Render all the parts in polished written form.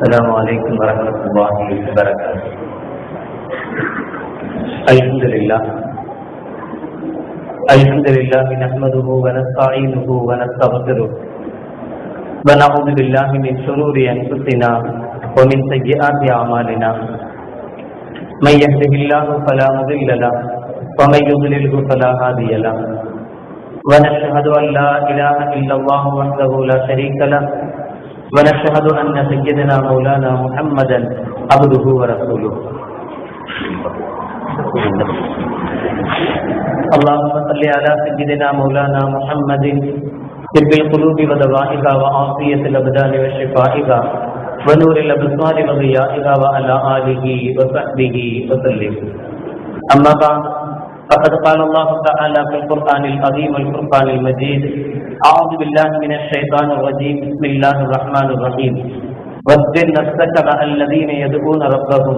السلام عليكم ورحمة الله وبركاته. الحمد لله نحمده ونستعينه ونستغفره ونعوذ بالله من شرور أنفسنا ومن سيئات أعمالنا. من يهده الله فلا مضل له ومن يضلله فلا هادي له. ونشهد أن لا إله إلا الله وحده لا شريك له ونشهد أن سيدنا مولانا محمدا عبده ورسوله. اللهم صل على سيدنا مولانا محمد طب القلوب ودوائها وعافية الأبدان وشفائها ونور الأبصار وضيائها وعلى آله وصحبه وسلم. أما بعد، فقد قال الله تعالى في القرآن العظيم والفرقان المجيد: أعوذ بالله من الشيطان الرجيم، بسم الله الرحمن الرحيم. واصبر نفسك مع الذين يدعون ربهم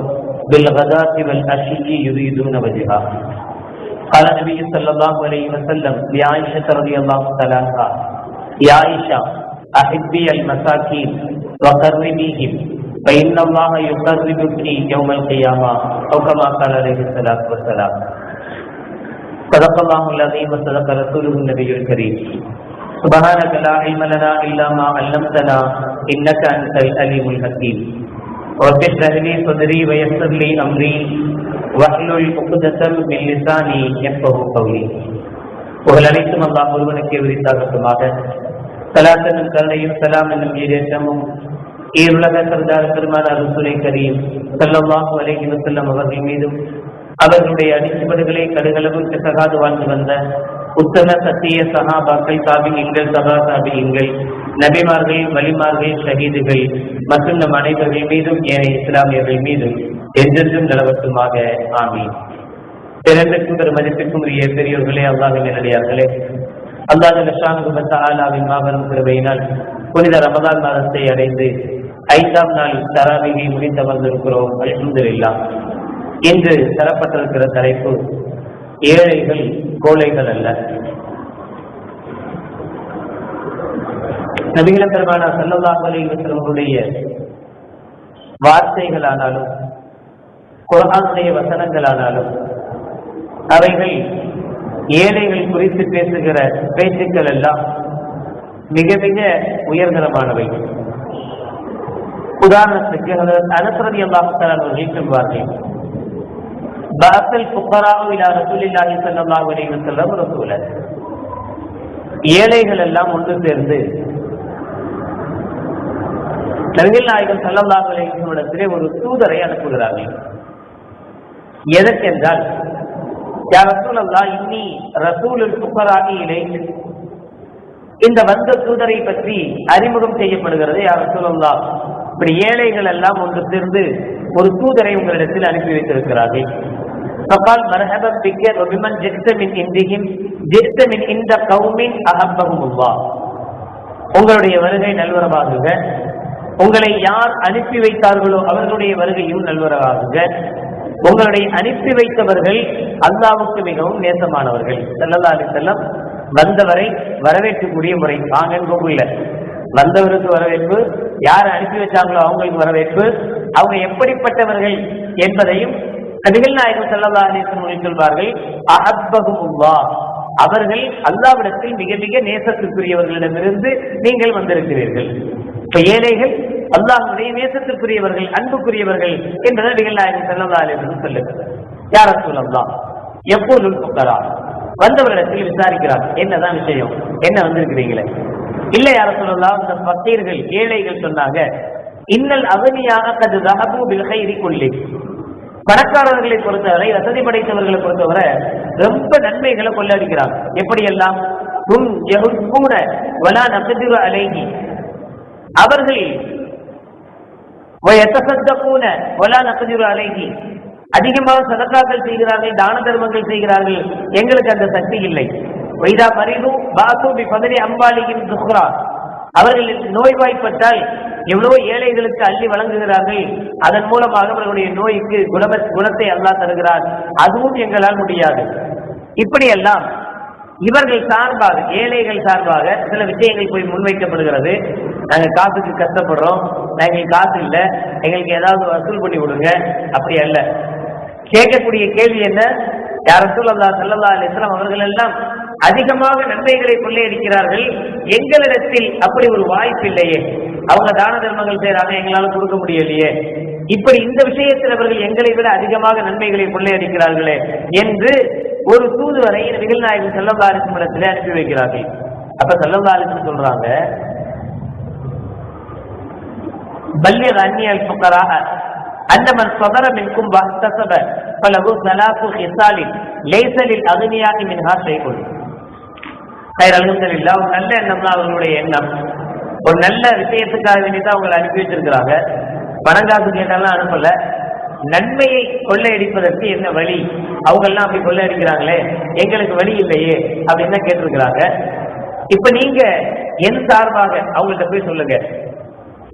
بالغداة والعشي يريدون وجهه. قال النبي صلى الله عليه وسلم لعائشة رضي الله تعالى عنها: يا عائشة، أحبي المساكين وقربيهم فإن الله يقربك يوم القيامة، أو كما قال عليه الصلاة والسلام. صدق الله العظيم وصدق رسوله النبي الكريم. سبحانك لا علم لنا إلا ما علمتنا إنك أنت العليم الحكيم. رب اشرح لي صدري ويسر لي أمري واحلل عقدة من لساني يفقهوا قولي. புகழ் அனைத்தும் அல்லாஹ் ஒருவனுக்கே உரித்தாகட்டுமாக. ஸலாத் என்னும் கருணையும் ஸலாம் என்னும் ஈடேற்றமும் ஈருலக சர்தார் பெருமானார் ரசூலை கரீம் ஸல்லல்லாஹு அலைஹி வஸல்லம் அவர்கள் மீதும் அவர்களுடைய அடிச்சுவடுகளை கடுகளவு பிசகாது வாழ்ந்து வந்த உத்தம சத்திய சஹாபாக்கள், தாபிஈன்கள், தபா தாபிஈன்கள், நபிமார்கள், வலிமார்கள், ஷஹீதுகள் மற்றும் நம் அனைவர்கள் மீதும் ஏனைய இஸ்லாமியர்கள் மீதும் என்றென்றும் நிலவட்டுமாக. ஆமீன். பிறந்திற்கும் பெரும் மதிப்பிற்கும் உரிய பெரியோர்களே, அல்லாஹ்வின் நல்லடியார்களே, அல்லாஹ் ஸுப்ஹானஹு வ தஆலாவின் மாபெரும் கிருபையினால் புனித ரமதான் மாதத்தை அடைந்து 5ஆம் நாள் தராவீகை முடித்தமர்ந்திருக்கிறோம். அல்ஹம்துலில்லாஹ். இன்று தரப்பட்டிருக்கிற தலைப்பு ஏழைகள் கோழைகள் அல்ல. நபிகள் பெருமானார் ஸல்லல்லாஹு அலைஹி வஸல்லம் வார்த்தைகளானாலும் குர்ஆனுடைய வசனங்களானாலும் அவைகள் ஏழைகள் குறித்து பேசுகிற பேச்சுக்கள் எல்லாம் மிக மிக உயர்தரமானவை. உதாரணத்துக்கு அனஸ் ரலியல்லாஹு தஆலா அவர்கள் சொல்வார்கள்: ஏழைகள் எல்லாம் ஒன்று சேர்ந்து நபிகள் நாயகம் ஸல்லல்லாஹு அலைஹி வஸல்லம் ஒரு தூதரை அனுப்புகிறார்கள். எதற்கென்றால், யா ரசூலல்லாஹ் இன்னி ரசூலுல் ஃபுகராஇ இலைக், இந்த வந்த தூதரை பற்றி அறிமுகம் செய்யப்படுகிறது. யா ரசூலல்லாஹ், இப்படி ஏழைகள் எல்லாம் ஒன்று சேர்ந்து ஒரு தூதரை உங்களிடத்தில் அனுப்பி வைத்திருக்கிறார்கள். فقال مرحبا بك وبمن جئت من عندهم جئت من عند قوم احبهم الله. உங்களுடைய வருகை நல்வரவாகுக. உங்களை யார் அனுப்பி வைத்தார்களோ அவர்களுடைய வருகையும் நல்வரவாகுக. உங்களுடைய அனுப்பி வைத்தவர்கள் அல்லாஹ்வுக்கு மிகவும் நேசமானவர்கள். ஸல்லல்லாஹு அலைஹி வஸல்லம் வந்தவரை வரவேற்கக்கூடிய முறை. வாங்கல வந்தவருக்கு வரவேற்பு, யார் அனுப்பி வச்சாங்களோ அவங்களுக்கு வரவேற்பு, அவங்க எப்படிப்பட்டவர்கள் என்பதையும் நபிகள் நாயகம் ஸல்லல்லாஹு அலைஹி வஸல்லம் சொல்வார்கள்: அஹப்பஹுமுல்லாஹ், அவர்கள் அல்லாஹ்விடத்தில் மிக மிக நேசத்திற்குரியவர்களிடமிருந்து நீங்கள் வந்திருக்கிறீர்கள். இப்ப ஏழைகள் அல்லாஹ்வுடைய நேசத்திற்குரியவர்கள், அன்புக்குரியவர்கள் என்பதை நபிகள் நாயகம் ஸல்லல்லாஹு அலைஹி வஸல்லம் சொல்லுகிறார். யா ரசூலல்லாஹ், யகூலுல் ஃபுகரா, வந்தவரிடத்தில் விசாரிக்கிறார், என்னதான் விஷயம், என்ன வந்திருக்கிறீங்களே? இல்ல யா ரசூலல்லாஹ், இந்த ஃபகீர்கள் ஏழைகள் சொன்னாங்க, இன்னல் அக்னியா கத் ذهبوا بالخير كله, பணக்காரர்களை பொறுத்தவரை, வசதி படைத்தவர்களை பொறுத்தவரை ரொம்ப நன்மைகளை கொள்ளடிக்கிறாங்க. எப்படியெல்லாம்? அவர்கள் அதிகமாக சதக்காக்கள் செய்கிறார்கள், தான தர்மங்கள் செய்கிறார்கள், எங்களுக்கு அந்த சக்தி இல்லை. அவர்கள் நோய்வாய்ப்பட்டால் எவ்வளவோ ஏழைகளுக்கு அள்ளி வழங்குகிறார்கள். அதன் மூலமாக அவர்களுடைய நோய்க்கு குணத்தை அல்லாஹ் தருகிறார். அதுவும் எங்களால் முடியாது. இப்படியெல்லாம் இவர்கள் சார்பாக, ஏழைகள் சார்பாக சில விஷயங்கள் போய் முன்வைக்கப்படுகிறது. நாங்க காசுக்கு கஷ்டப்படுறோம், எங்களுக்கு காசு இல்லை, எங்களுக்கு ஏதாவது வசூல் பண்ணி கொடுங்க. அப்படி அல்ல. கேட்கக்கூடிய கேள்வி என்ன? யா ரசூலல்லாஹ் ஸல்லல்லாஹு அலைஹி வஸல்லம் அவர்கள் எல்லாம் அதிகமாக நன்மைகளை கொள்ளையடிக்கிறார்கள், எங்களிடத்தில் அப்படி ஒரு வாய்ப்பு இல்லையே, அவங்க தான தர்மங்கள் செய்யறாங்க, எங்களால கொடுக்க முடியலையே, இப்படி இந்த விஷயத்தில் அவர்கள் எங்களை விட அதிகமாக நன்மைகளை கொள்ளையடிக்கிறார்களே என்று ஒரு தூதுவரை நபிகள் நாயகம் ஸல்லல்லாஹு அலைஹி வஸல்லம் இடத்திலே அனுப்பி வைக்கிறார்கள். அப்ப ஸல்லல்லாஹு அலைஹி வஸல்லம் சொல்றாங்க, பல்லிக் அன்னி அல் ஃபுகரா அன்ன மன் ஸதர மின்கும் வஹ்தஸப ஃபலஹு ஸலாத்து ஹிஸாலின் லைஸ லில் அக்னியாஇ மின்ஹா ஷைஉன். அல்ஹம்துலில்லாஹ். ஒரு நல்ல எண்ணம் தான் அவர்களுடைய எண்ணம். ஒரு நல்ல விஷயத்துக்காக வேண்டிதான் அவங்களை அனுப்பி வச்சிருக்கிறாங்க. பணங்காசு கேட்டாலும் அனுப்பல. நன்மையை கொள்ளையடிப்பதற்கு என்ன வழி? அவங்க எல்லாம் அப்படி கொள்ளையடிக்கிறாங்களே, எங்களுக்கு வழி இல்லையே அப்படின்னு தான் கேட்டிருக்கிறாங்க. இப்ப நீங்க என் சார்பாக அவங்கள்ட்ட போய் சொல்லுங்க,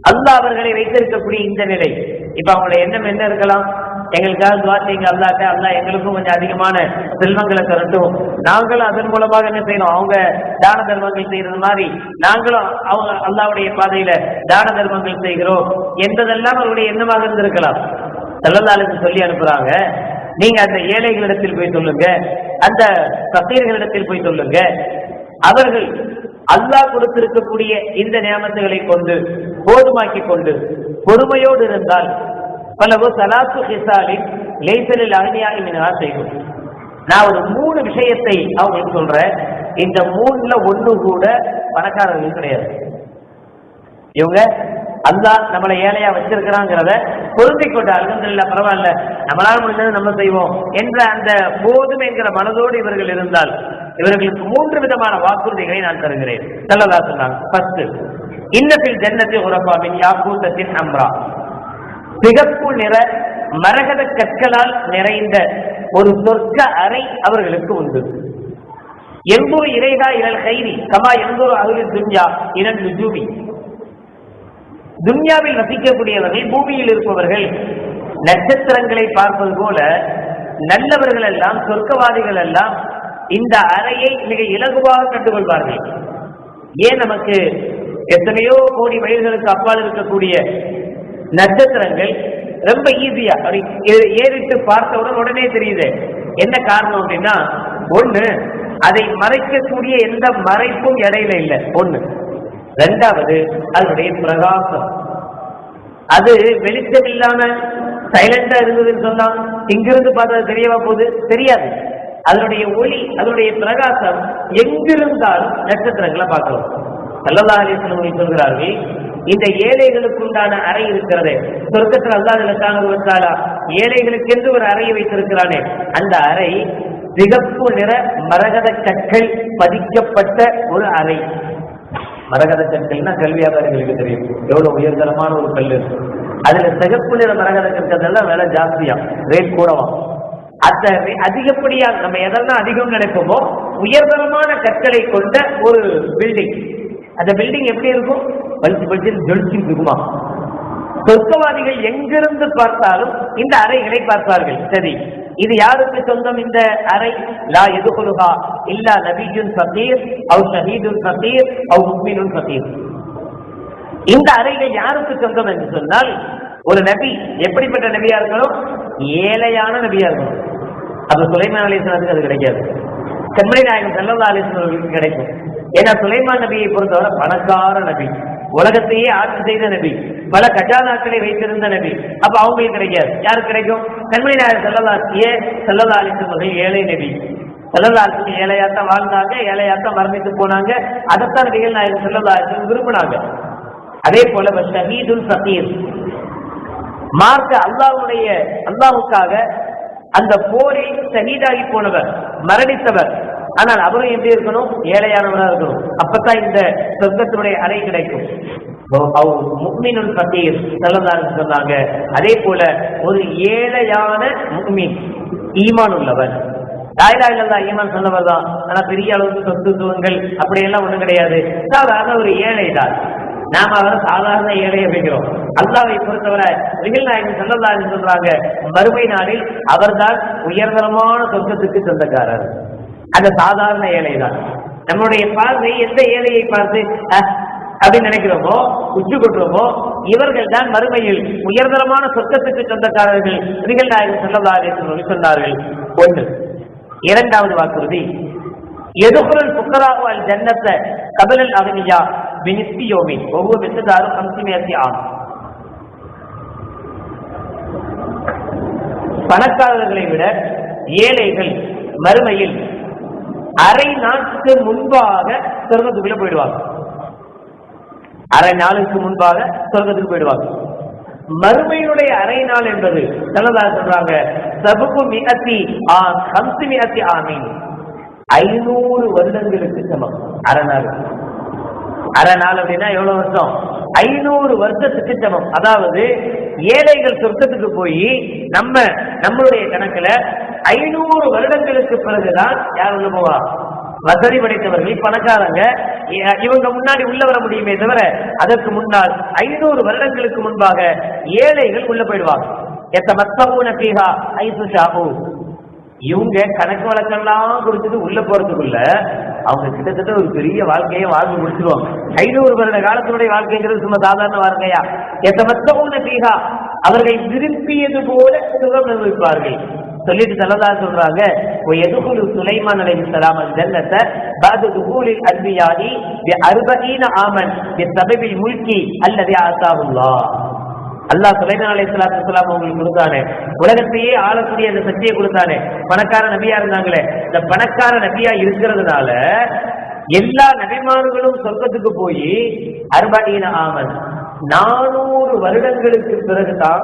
அல்லாஹ் அவர்களை வைத்திருக்கக்கூடிய இந்த நிலை, இப்ப அவங்களோட எண்ணம் என்ன இருக்கலாம்? எங்களுக்காக துஆ செய்யுங்க அல்லாஹ்ட்ட, அல்லாஹ் எங்களுக்கும் கொஞ்சம் அதிகமான செல்வங்களை தரட்டும், நாங்களும் அதன் மூலமாக என்ன செய்யணும், அவங்க தான தர்மங்கள் செய்யறது மாதிரி நாங்களும் அவங்க அல்லாஹ்வுடைய பாதையில தான தர்மங்கள் செய்கிறோம் என்பதெல்லாம் அவருடைய எண்ணமாக இருந்திருக்கலாம். ஸல்லல்லாஹு அலைஹி வஸல்லம் சொல்லி அனுப்புறாங்க, நீங்க அந்த ஏழைகளிடத்தில் போய் சொல்லுங்க, அந்த ஃபகீர்களிடத்தில் போய் சொல்லுங்க, அவர்கள் அல்லாஹ் கொடுத்திருக்கக்கூடிய இந்த நியமத்துகளை கொண்டு போதுமாக்கி கொண்டு பொறுமையோடு இருந்தால் பலவோ சலாத்து ஹிசாலின் லைஸலில் அக்னியாஇ மின்ஹா ஷைஉன். நான் ஒரு 3 விஷயத்தை அவங்களுக்கு சொல்றேன். இந்த 3ல ஒண்ணு கூட பணக்காரர்கள் கிடையாது. இவங்க அல்லாஹ் நம்மளை ஏழையா வச்சிருக்கிறாங்கிறத பொருந்திக் கொண்ட அல்ஹம்துலில்லாஹ், பரவாயில்ல, நம்மளால் முடிஞ்சது நம்ம செய்வோம் என்ற அந்த போதும் என்கிற மனதோடு இவர்கள் இருந்தால் இவர்களுக்கு 3 விதமான வாக்குறுதிகளை நான் தருகிறேன். ஸல்லல்லாஹு அலைஹி வஸல்லம். ஃபர்ஸ்ட், இன்னபில் ஜன்னத்தி குரஃபா மின் யாக்கூத்தத்தின் அம்ரா. சிகப்பு நிற மரகத கற்களால் நிறைந்த ஒரு சொர்க்க அறை அவர்களுக்கு உண்டு. எந்தூர் இறைகா இலல் கைரி கமா எந்தூர் அஹ்லுத் துன்யா இலல் நுஜூமி. துன்யாவில் வசிக்கக்கூடியவர்கள், பூமியில் இருப்பவர்கள் நட்சத்திரங்களை பார்ப்பது போல நல்லவர்கள் எல்லாம், சொர்க்கவாதிகள் எல்லாம் இந்த அறையை மிக இலகுவாக கண்டுகொள்வார்கள். ஏன் நமக்கு எத்தனையோ கோடி மைல்களுக்கு அப்பால் இருக்கக்கூடிய நட்சத்திரங்கள் ரொம்ப ஈஸியா அப்படி ஏறிட்டு பார்த்தவுடன் உடனே தெரியுது. என்ன காரணம் அப்படின்னா, ஒண்ணு, அதை மறைக்கக்கூடிய எந்த மறைப்பும் இடையில இல்லை, ஒண்ணு. ரெண்டாவது, அதனுடைய பிரகாசம். அது வெளிச்சம் இல்லாம சைலண்டா இருந்ததுன்னு சொன்னா இங்கிருந்து பார்த்தா தெரியவா போகுது? தெரியாது. அதனுடைய ஒளி, அதனுடைய பிரகாசம் எங்கிருந்தாலும் நட்சத்திரங்களை பார்க்கலாம். ஸல்லல்லாஹு அலைஹி வஸல்லம் சொல்கிறார்கள், இந்த ஏழைகளுக்கு உண்டான அறை இருக்கிறதே சொர்க்கத்தில், அல்லாஹ் ஏழைகளுக்கு என்று ஒரு அறையை வைத்திருக்கிறானே, அந்த அறை சிகப்பு நிற மரகத கற்கள் பதிக்கப்பட்ட ஒரு அறை. மரகத கற்கள்னா கல் வியாபாரிகளுக்கு தெரியும் எவ்வளவு உயர்தரமான ஒரு கல். அதுல சிகப்பு நிற மரகத கற்கள் விலை ஜாஸ்தியா, ரேட் கூடவா. அந்த அதிகப்படியா நம்ம எதெல்லாம் அதிகம் நினைப்போமோ உயர்தரமான கற்களை கொண்ட ஒரு பில்டிங். அந்த பில்டிங் எப்படி இருக்கும்? பளிச்சு பளிச்சு ஜொலிச்சு இருக்குமா. சொர்க்கவாதிகள் எங்கிருந்து பார்த்தாலும் இந்த அறைகளை பார்ப்பார்கள். சரி, இது யாருக்கு சொந்தம் இந்த அறை? லா யதுகுலுஹா இல்லா நபியுன் ஃபகீர் அவ் ஷஹீதுன் ஃபகீர் அவ் முஃமினுன் ஃபகீர். இந்த அறைகள் யாருக்கு சொந்தம் என்று சொன்னால், ஒரு நபி எப்படிப்பட்ட நபியா இருக்கணும்? ஏழையான நபியா இருக்கணும். அது சுலைமான் அலைஹிஸ்ஸலாத்துக்கு அது கிடைக்காது. கண்மணி நாயகம் ஸல்லல்லாஹு அலைஹி வஸல்லம் கிடைக்கும். ஏன்னா சுலைமான் நபியை பொறுத்தவரை பணக்கார நபி, உலகத்தையே ஆட்சி செய்த நபி, பல கஜானாக்களை வைத்திருந்த நபி. அப்ப அவங்களுக்கு கிடைக்காது. யாருக்கு கிடைக்கும்? கண்மணி நாயகம் ஸல்லல்லாஹு அலைஹி வஸல்லம் ஏழை நபி. ஸல்லல்லாஹு அலைஹி வஸல்லம் ஏழையாத்தான் வாழ்ந்தாங்க, ஏழையாத்தான் மரணித்து போனாங்க. அதைத்தான் நபிகள் நாயகம் ஸல்லல்லாஹு அலைஹி வஸல்லம் விரும்பினாங்க. அதே போல ஷஹீதுல் ஃபகீர், மார்க்க அல்லாஹ்வுக்காக அந்த போரில் ஷஹீதாகி போனவர், மரணித்தவர். ஆனால் அவரும் எப்படி இருக்கணும்? ஏழையானவராக இருக்கணும். அப்பதான் இந்த சொர்க்கத்தினுடைய அறை கிடைக்கும். முஃமினுன் ஃபகீர் சொன்னாங்க. அதே போல ஒரு ஏழையான முஃமின், ஈமான் உள்ளவர், லா இலாஹ இல்லல்லாஹ் ஈமான் சொன்னவர் தான். ஆனா பெரிய அளவுக்கு சொத்து சுகங்கள் அப்படியெல்லாம் ஒண்ணும் கிடையாது. சாதாரண ஒரு ஏழை தான். நாம அவரை சாதாரண ஏழையை வைக்கிறோம். அல்லாஹ்வை பொறுத்தவரை நபிகள் நாயகம் ஸல்லல்லாஹு அலைஹி வஸல்லம் சொல்றாங்க, மறுமை நாளில் அவர்தான் உயர்தரமான சொர்க்கத்துக்கு சொந்தக்காரர். அந்த சாதாரண ஏழை தான். நம்மளுடைய பார்வை எந்த ஏழையை பார்த்து அப்படின்னு நினைக்கிறோமோ, உச்சி கொட்டுறோமோ, இவர்கள் தான் மறுமையில் உயர்தரமான சொர்க்கத்துக்கு சொந்தக்காரர்கள். நபிகள் நாயகம் ஸல்லல்லாஹு அலைஹி வஸல்லம் சொன்னார்கள். ஒன்று. இரண்டாவது வாக்குறுதி, எதுகுல் ஃபுக்கராஉ அல் ஜன்னத கபலல் அக்னியா பினிஸ்பி யௌமின் வஹுவ மிஸ்தாரு 500 ஆம். பணக்காரர்களை விட ஏழைகள் மறுமையில் அரை நாளுக்கு முன்பாக சொர்க்கத்துக்குள்ள போயிடுவாங்க. அரை நாளுக்கு முன்பாக சொர்க்கத்துக்கு போயிடுவாங்க. மறுமையினுடைய அரை நாள் என்பது நல்லதா சொல்றாங்க, சபுகு மிஅத்தி ஆம் 500 ஆமீன், 500 வருடங்களுக்கு சமம். அரை நாள், அரை நாள் அப்படின்னா எவ்வளவு வருஷம்? 500 வருஷத்துக்கு சமம். அதாவது ஏழைகள் சொர்க்கத்துக்கு போய் நம்மளுடைய கணக்குல 500 வருடங்களுக்கு பிறகுதான் யார் உள்ள போவா? வசதி படைத்தவர்கள், பணக்காரங்க, இவங்க முன்னாடி உள்ள வர முடியுமே தவிர அதற்கு முன்னால் 500 வருடங்களுக்கு முன்பாக ஏழைகள் உள்ள போயிடுவாங்க. இவங்க கணக்கு வழக்கெல்லாம் கொடுத்துட்டு உள்ள போறதுக்குள்ள அவங்க கிட்டத்தட்ட ஒரு பெரிய வாழ்க்கையை வாழ்ந்து முடிச்சிருவாங்க. 500 வருட காலத்தினுடைய வாழ்க்கைங்கிறது சும்மா சாதாரண வாழ்க்கையா? பீகா, அவர்கள் விரும்பியது போல சுகம் அனுபவிப்பார்கள். சொல்லிட்டு ஸல்லல்லாஹு சொல்றாங்க, எதுகுலு சுலைமான் அலைஹிஸ்ஸலாம் அல்-ஜன்னத பஅத துகூலில் அன்பியாஇ பி 40 ஆமன் பி சபபில் முல்கி அல்லதி ஆதாஹுல்லாஹ். அல்லாஹ் சுலைமான் அலைஹிஸ்ஸலாம் அவங்களுக்கு கொடுத்தானே, உலகத்தையே ஆளக்கூடிய அந்த சக்தியை கொடுத்தானே. பணக்கார நபியா இருந்தாங்களே, இந்த பணக்கார நபியா இருக்கிறதுனால எல்லா நபிமார்களும் சொர்க்கத்துக்கு போய் 40 ஆமன் 400 வருடங்களுக்கு பிறகுதான்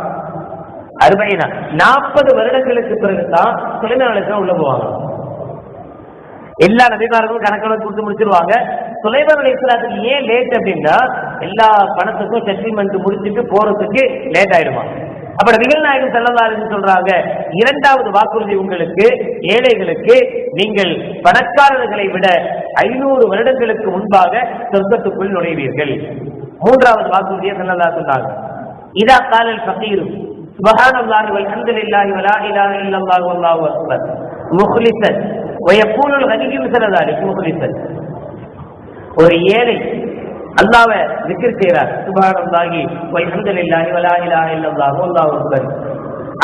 40 வருடங்களுக்கு பிறகுதான் சுலைமான் அலைஹிஸ்ஸலாம் உள்ள போவாங்க. எல்லா நபிமார்களும் கணக்கெல்லாம் கொடுத்து முடிச்சிருவாங்க. சுலைமான் அலைஹிஸ்ஸலாத்துக்கு ஏன் லேட் அப்படின்னா, எல்லா பணத்துக்கும் செட்டில்மெண்ட் முடிச்சுட்டு போறதுக்கு லேட் ஆயிடுமா. அப்ப நபிகள் நாயகம் ஸல்லல்லாஹு அலைஹி சொல்றாங்க, இரண்டாவது வாக்குறுதி உங்களுக்கு, ஏழைகளுக்கு, நீங்கள் பணக்காரர்களை விட 500 வருடங்களுக்கு முன்பாக சொர்க்கத்துக்குள் நுழைவீர்கள். மூன்றாவது வாக்குறுதியை ஸல்லல்லாஹு சொன்னாங்க, இதா காலல் ஃபகீர் சுப்ஹானல்லாஹி வல்ஹம்துலில்லாஹி வலா இலாஹா இல்லல்லாஹு வல்லாஹு அக்பர் முக்லிஸன் வயகூலுல் கனியு மிஸ்ல ذلك முக்லிஸன். ஒரு ஏழை அல்லாஹ்வை zikr செய்றார், சுப்ஹானல்லாஹி வல்ஹம்துலில்லாஹி வலா இலாஹா இல்லல்லாஹு வல்லாஹு அக்பர்.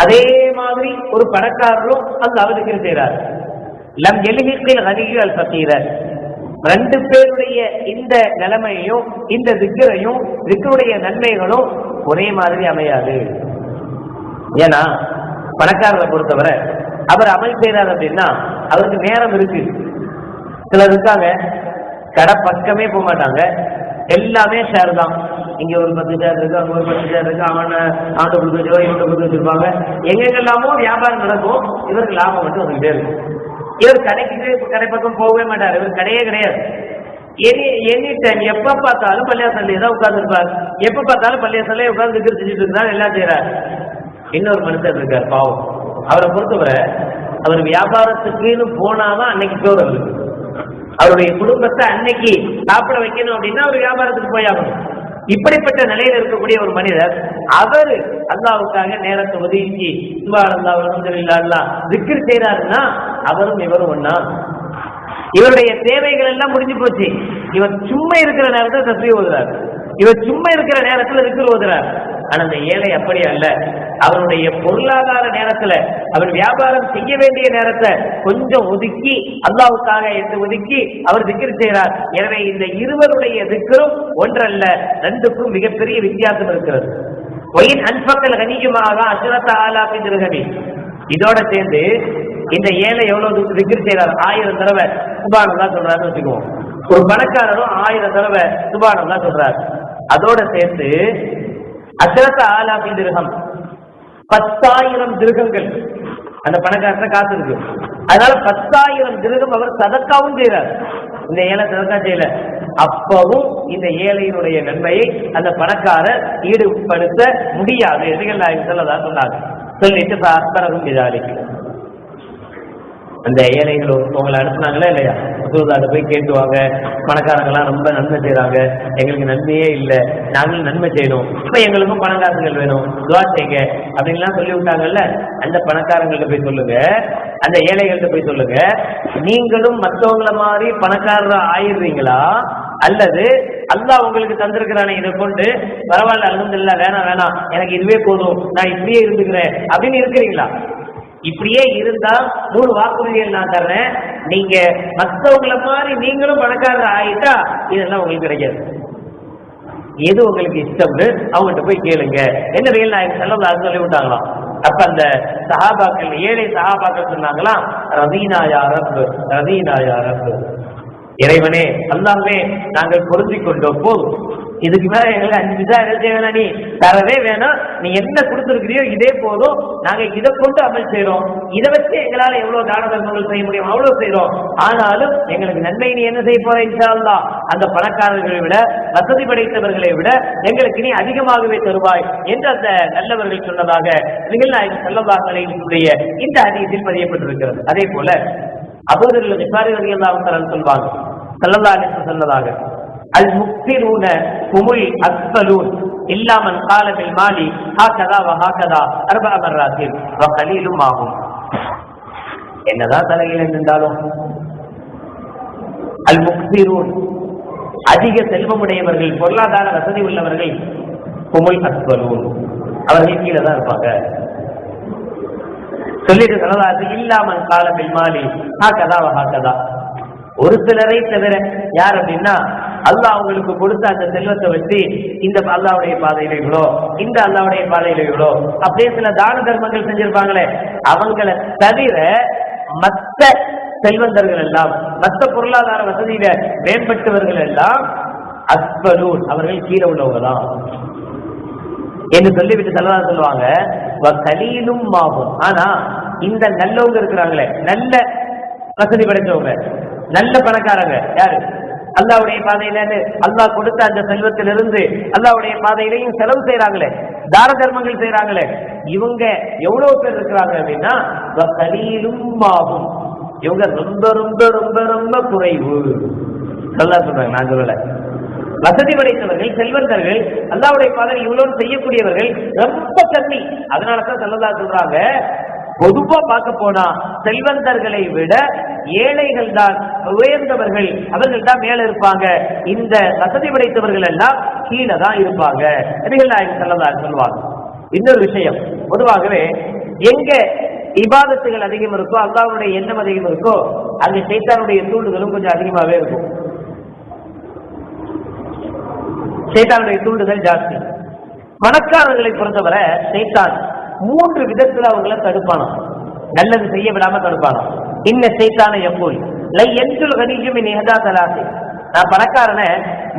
அதே மாதிரி ஒரு பணக்காரரும் அல்லாஹ்வை zikr செய்றார். லம் யல்ஹிகில் கனியு அல் ஃபகீர. ரெண்டு பேருடைய இந்த நிலைமையும் இந்த zikரையும் zikருடைய நன்மைகளும் ஒரே மாதிரி அமையாது. ஏன்னா பணக்காரரை பொறுத்தவரை அவர் அமல் செய்யறாரு அப்படின்னா அவருக்கு நேரம் இருக்கு. சிலர் இருக்காங்க, கடை பக்கமே போக மாட்டாங்க, எல்லாமே ஷேர் தான். இங்க ஒரு 10 ஷேர் இருக்கு, அங்க ஒரு 10 ஷேர் இருக்கு, அவனை கொடுத்து வச்சோ இவங்க கொடுத்து வச்சிருப்பாங்க. எங்கெல்லாமோ வியாபாரம் நடக்கும், இவருக்கு லாபம் மட்டும் வந்துகிட்டே இருக்கும். இவர் கடை பக்கம் போகவே மாட்டார், இவர் கடையே கிடையாது. எனி டைம் எப்ப பார்த்தாலும் பள்ளியாசல்லே தான் உட்கார்ந்து இருப்பார். எப்ப பார்த்தாலும் பள்ளியாசல்லே உட்கார்ந்து zikr செஞ்சுட்டு இருந்தார், எல்லாம் செய்யறாரு. இன்னொரு மனுஷன் இருக்கார் பாவம். அவரை பொறுத்தவரை அவர் வியாபாரத்துக்குன்னு போனாதான் அன்னைக்கு சோறு அவருக்கு. அவருடைய குடும்பத்தை அன்னைக்கு சாப்பிட வைக்கணும் அப்படின்னா அவர் வியாபாரத்துக்கு போயாகணும். இப்படிப்பட்ட நிலையில இருக்கக்கூடிய ஒரு மனிதர், அவர் அல்லாஹ்வுக்காக நேரத்தை ஒதுக்கி சுப்ஹானல்லாஹ் அல்ஹம்துலில்லாஹ் zikr செய்றாருன்னா அவரும் இவரும் ஒண்ணா? இவருடைய தேவைகள் எல்லாம் முடிஞ்சு போச்சு. இவர் சும்மா இருக்கிற நேரத்தில் தஸ்பீஹ் ஓதுறார், இவர் சும்மா இருக்கிற நேரத்தில் zikr ஓதுறார். ஆனா அந்த ஏழை அப்படி அல்ல. அவருடைய பொருளாதார நேரத்துல, அவர் வியாபாரம் செய்ய வேண்டிய நேரத்தை கொஞ்சம் ஒதுக்கி அல்லாஹ்வுக்காக என்று ஒதுக்கி அவர் zikr செய்கிறார். எனவே இந்த இருவருடைய zikரும் ஒன்றல்ல, ரெண்டுக்கும் மிகப்பெரிய வித்தியாசம் இருக்கிறது. ஒயின் அன்பக்கல் கனியுமாக அஷ்ரத ஆலாஃபி திர்ஹமி. இதோட சேர்ந்து இந்த ஏழை எவ்வளவு zikr செய்கிறார்? 1000 தடவை சுப்ஹானல்லாஹ் சொல்றாருன்னு வச்சுக்குவோம். ஒரு பணக்காரரும் 1000 தடவை சுப்ஹானல்லாஹ் சொல்றாரு. அதோட சேர்த்து அஷ்ரத ஆலாஃபி திர்ஹம், 10,000 திர்ஹங்கள் அந்த பணக்காரத்தை காசு இருக்கு. அதனால 10,000 திர்ஹம் அவர் சதக்காவும் செய்யறார். இந்த ஏழை சதக்கா செய்யல, அப்பவும் இந்த ஏழையினுடைய நன்மையை அந்த பணக்காரர் ஈடுபடுத்த முடியாது. நபிகள் நாயகம் ஸல்லல்லாஹு அலைஹி சொன்னாங்க. சொல்லிட்டு அஸ்பரகும் பிதாலிக், அந்த ஏழைகள் உங்களை அனுப்புனாங்களா இல்லையா, ரசூலுல்லாஹ்ட்ட போய் கேட்டுவாங்க, பணக்காரங்கெல்லாம் ரொம்ப நன்மை செய்யறாங்க, எங்களுக்கு நன்மையே இல்லை, நாங்களும் நன்மை செய்யணும், இப்ப எங்களுக்கும் பணக்காரங்கள் வேணும், துவா செய்யுங்க அப்படின்லாம் சொல்லி விட்டாங்கல்ல. அந்த பணக்காரங்கள்ட்ட போய் சொல்லுங்க, அந்த ஏழைகள்கிட்ட போய் சொல்லுங்க, நீங்களும் மற்றவங்கள மாதிரி பணக்காரர் ஆயிடுறீங்களா அல்லது அல்லாஹ் உங்களுக்கு தந்திருக்கிறானே, இதை கொண்டு பரவாயில்ல அல்ஹம்துலில்லாஹ், வேணாம் வேணாம் எனக்கு இதுவே போதும், நான் இப்படியே இருந்துக்கிறேன் அப்படின்னு இருக்கிறீங்களா? இப்படியே இருந்தா 3 வாக்குறுதிகள் நான் தர்றேன், நீங்க மற்றவங்களை மாதிரி நீங்களும் பணக்காரர் ஆயிட்டா இதெல்லாம் உங்களுக்கு கிடைக்காது. எது உங்களுக்கு இஷ்டம்னு அவங்ககிட்ட போய் கேளுங்க. என்ன வேலை நாயகம் ஸல்லல்லாஹு அலைஹி சொல்லி விட்டாங்களாம். அப்ப அந்த சஹாபாக்கள், ஏழை சஹாபாக்கள் சொன்னாங்களாம், ரதீனா யா ரப், ரதீனா யா ரப், இறைவனே அல்லாஹ்வே நாங்கள் பொருந்திக் கொண்டோம், போதும், இதுக்கு மேல எங்களுக்கு 5 நிமிஷம் என்ன வேணாம், நீ தரவே வேணாம், நீ என்ன கொடுத்துருக்கிறியோ இதே போதும், நாங்க இதை கொண்டு அமல் செய்யறோம், இதை வச்சு எங்களால எவ்வளவு தான தர்மங்கள் செய்ய முடியும் அவ்வளவு செய்யறோம், ஆனாலும் எங்களுக்கு நன்மை நீ என்ன செய்ய போற இன்ஷா அல்லாஹ், அந்த பணக்காரர்களை விட வசதி படைத்தவர்களை விட எங்களுக்கு நீ அதிகமாகவே தருவாய் என்று அந்த நல்லவர்கள் சொன்னதாக நபிகள் நாயகம் ஸல்லல்லாஹு அலைஹி வஸல்லம் இந்த ஹதீஸில் பதியப்பட்டிருக்கிறது. அதே போல அபூ தர் கிஃபாரி ரலியல்லாஹு தஆலா சொல்வாங்க, ஸல்லல்லாஹு அலைஹி வஸல்லம் சொன்னதாக, அல் முக்திரூன ஹுமுல் அஸ்ஃபலூன் இல்லா மன் கால பில் மாலி ஹாகதா வ ஹாகதா அர்பஅ மர்ராத்தின் வ கலீலும் ஆகும். என்னதான் தலையில நின்றாலும் அல் முக்திரூன் அதிக செல்வமுடையவர்கள், பொருளாதார வசதி உள்ளவர்கள், ஹுமுல் அஸ்ஃபலூன் அவர்கள் கீழே தான் இருப்பாங்க. சொல்லிட்டு சொல்லலாது இல்லாமல் கால பில் மாலி ஹாகதா வ ஹாகதா, ஒரு சிலரை தவிர. யார் அப்படின்னா, அல்லாஹ் அவங்களுக்கு கொடுத்த அந்த செல்வத்தை வச்சு இந்த அல்லாஹ்வுடைய பாதையில இவ்வளோ, இந்த அல்லாஹ்வுடைய பாதையில இவ்வளோ, அப்படியே சில தான தர்மங்கள் செஞ்சிருப்பாங்களே, அவங்கள தவிர மற்ற செல்வந்தர்கள் எல்லாம், மற்ற பொருளாதார வசதியில மேம்பட்டவர்கள் எல்லாம் அஸ்பலூன் அவர்கள் கீழே உள்ளவங்க தான் என்று சொல்லிவிட்டு செல்லலாம் சொல்லுவாங்க. கலீலும் ஆகும். ஆனா இந்த நல்லவங்க இருக்கிறாங்களே, நல்ல வசதி படைத்தவங்க, நல்ல பணக்காரங்க, யாரு அல்லாஹ்வுடைய பாதையில அல்லாஹ் கொடுத்த அந்த செல்வத்திலிருந்து அல்லாஹ்வுடைய பாதையிலையும் செலவு செய்யறாங்களே, தான தர்மங்கள் செய்யறாங்களே, இவங்க எவ்வளவு பேர் இருக்கிறாங்க அப்படின்னா கலீலும் ஆகும், இவங்க ரொம்ப ரொம்ப ரொம்ப ரொம்ப குறைவு. அல்லாஹ் சொல்றாங்க, நான் சொல்லல. வசதி படைத்தவர்கள், செல்வந்தர்கள், அல்லாஹ்வுடைய பாதையில் இவ்வளவு செய்யக்கூடியவர்கள் ரொம்ப கம்மி. அதனாலதான் ஸல்லல்லாஹு சொல்றாங்க, பொதுவா பார்க்க போனா செல்வந்தர்களை விட ஏழைகள் தான் உயர்ந்தவர்கள், அவர்கள் தான் மேல இருப்பாங்க, இந்த வசதி படைத்தவர்கள் எல்லாம் கீழே தான் இருப்பாங்க. நபிகள் நாயகம் ஸல்லல்லாஹு அலைஹி சொல்வாங்க. இன்னொரு விஷயம், பொதுவாகவே எங்க இபாதத்துகள் அதிகம் இருக்கோ, அல்லாஹ்வுடைய எண்ணம் அதிகம் இருக்கோ, அங்க ஷைத்தானுடைய தூண்டுதலும் கொஞ்சம் அதிகமாகவே இருக்கும். ஷைத்தானுடைய தூண்டுதல் ஜாஸ்தி. பணக்காரர்களை பொறுத்தவரை ஷைத்தான் 3 விதத்துல அவங்களை தடுப்பானோ, நல்லது செய்ய விடாம தடுப்பானோ. இன்ன ஷைத்தான யகூல் லை யன்துல் கனிஜு மின் இஹதா தலாசி, நான் பணக்காரனை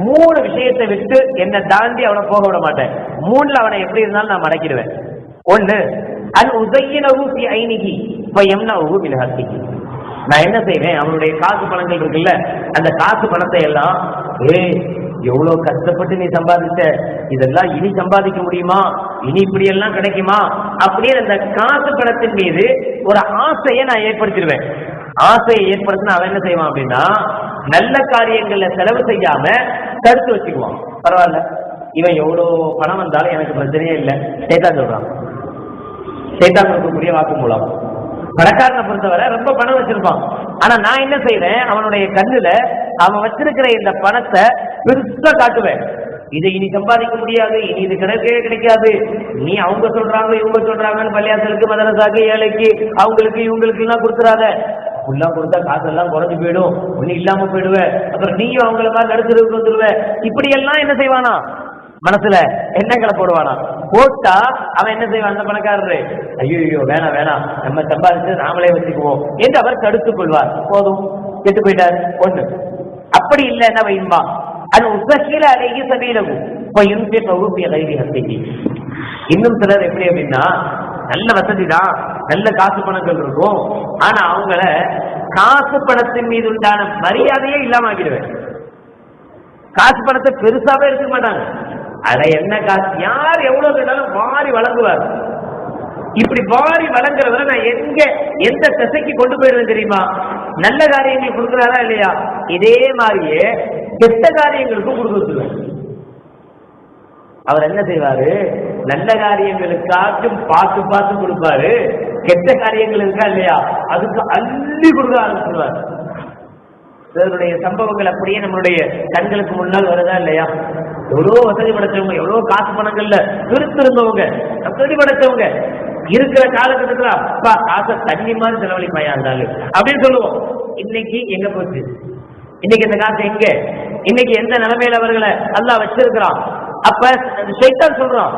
3 விஷயத்தை விட்டு என்ன தாண்டி அவனை போக விட மாட்டேன். 3ல அவனை எப்படி இருந்தாலும் நான் மடக்கிடுவேன். 1 அன் உஸய்யினஹு ஃபி ஐனிஹி வ யம்னஹு மின் ஹக்கிஹி, நான் என்ன செய்வேன், அவனுடைய காசு பணங்கள் இருக்குல்ல, அந்த காசு பணத்தை எல்லாம், எவ்வளவு கஷ்டப்பட்டு நீ சம்பாதிச்ச, இதெல்லாம் இனி சம்பாதிக்க முடியுமா, இனி இப்படி எல்லாம் கிடைக்குமா, அப்படியே அந்த காசு பணத்தின் மீது ஒரு ஆசையை நான் ஏற்படுத்திடுவேன். ஆசையை ஏற்படுத்தினா அவன் என்ன செய்வான் அப்படின்னா, நல்ல காரியங்கள்ல செலவு செய்யாம தடுத்து வச்சுக்குவான். பரவாயில்ல, இவன் எவ்வளவு பணம் வந்தாலும் எனக்கு பிரச்சனையே இல்லை, ஷைத்தான் சொல்றான். ஷைத்தான் கொடுக்கக்கூடிய வாக்கு மூலம். பணக்காரனை பொறுத்தவரை ரொம்ப பணம் வச்சிருப்பான், ஆனா நான் என்ன செய்யறேன், அவனுடைய கண்ணுல அவன் வச்சிருக்கிற இந்த பணத்தை பெருசா காட்டுவேன். இதை இனி சம்பாதிக்க முடியாது, இனி இது கிடைக்கவே கிடைக்காது, நீ அவங்க சொல்றாங்க இவங்க சொல்றாங்கன்னு பள்ளியாசலுக்கு, மதரசாக்கு, ஏழைக்கு, அவங்களுக்கு இவங்களுக்கு எல்லாம் கொடுத்துறாத, ஃபுல்லா கொடுத்தா காசெல்லாம் குறைஞ்சு போயிடும், ஒன்னும் இல்லாம போயிடுவேன், அப்புறம் நீயும் அவங்கள மாதிரி நடுத்தருக்கு வந்துடுவேன். இப்படி எல்லாம் என்ன செய்வானா, மனசுல எண்ணங்களை போடுவானா. போட்டா அவன் என்ன செய்வான், அந்த பணக்காரரு, ஐயோ வேணாம் வேணாம், நம்ம சம்பாதிச்சு நாமளே வச்சுக்குவோம் என்று அவர் தடுத்துக் கொள்வார். போதும், கெட்டு போயிட்டார். 1 அப்படி இல்லை என்ன வையுமா, அது உசகில அழகி சபீலகும் பகுப்பிய கைதி ஹஸ்திக்கு. இன்னும் சிலர் எப்படி அப்படின்னா, நல்ல வசதி தான், நல்ல காசு பணங்கள் இருக்கும், ஆனா அவங்கள காசு பணத்தின் மீது உண்டான மரியாதையே இல்லாம ஆக்கிடுவேன். காசு பணத்தை பெருசாவே இருக்க மாட்டாங்க, அட என்ன காசு, யார் எவ்வளவு கேட்டாலும் வாரி வழங்குவார். இப்படி வாரி வழங்குறவரை நான் எந்த திசைக்கு கொண்டு போயிடுவேன் தெரியுமா, நல்ல காரியங்கள் கொடுக்குறாரா இல்லையா, இதே மாதிரியே கெட்ட காரியங்களுக்கும் கொடுக்க வச்சுருவேன். அவர் என்ன செய்வாரு, நல்ல காரியங்களுக்காச்சும் பார்த்து பார்த்து கொடுப்பாரு, கெட்ட காரியங்கள் இருக்கா இல்லையா அதுக்கு அள்ளி கொடுக்க ஆரம்பிச்சிருவார். இதனுடைய சம்பவங்கள் அப்படியே நம்மளுடைய கண்களுக்கு முன்னால் வருதா இல்லையா? எவ்வளவு வசதி படைச்சவங்க, எவ்வளவு காசு பணங்கள்ல திருத்திருந்தவங்க, வசதி படைச்சவங்க இருக்கிற காலகட்டத்துல அப்பா காசை தண்ணி மாதிரி செலவழிப்பாயா இருந்தாலும் அப்படின்னு சொல்லுவோம். இன்னைக்கு எங்க போச்சு? இன்னைக்கு இந்த காசு எங்க? இன்னைக்கு எந்த நிலைமையில அவர்களை அல்லாஹ் வச்சிருக்கிறான்? அப்ப ஷைத்தான் சொல்றான்,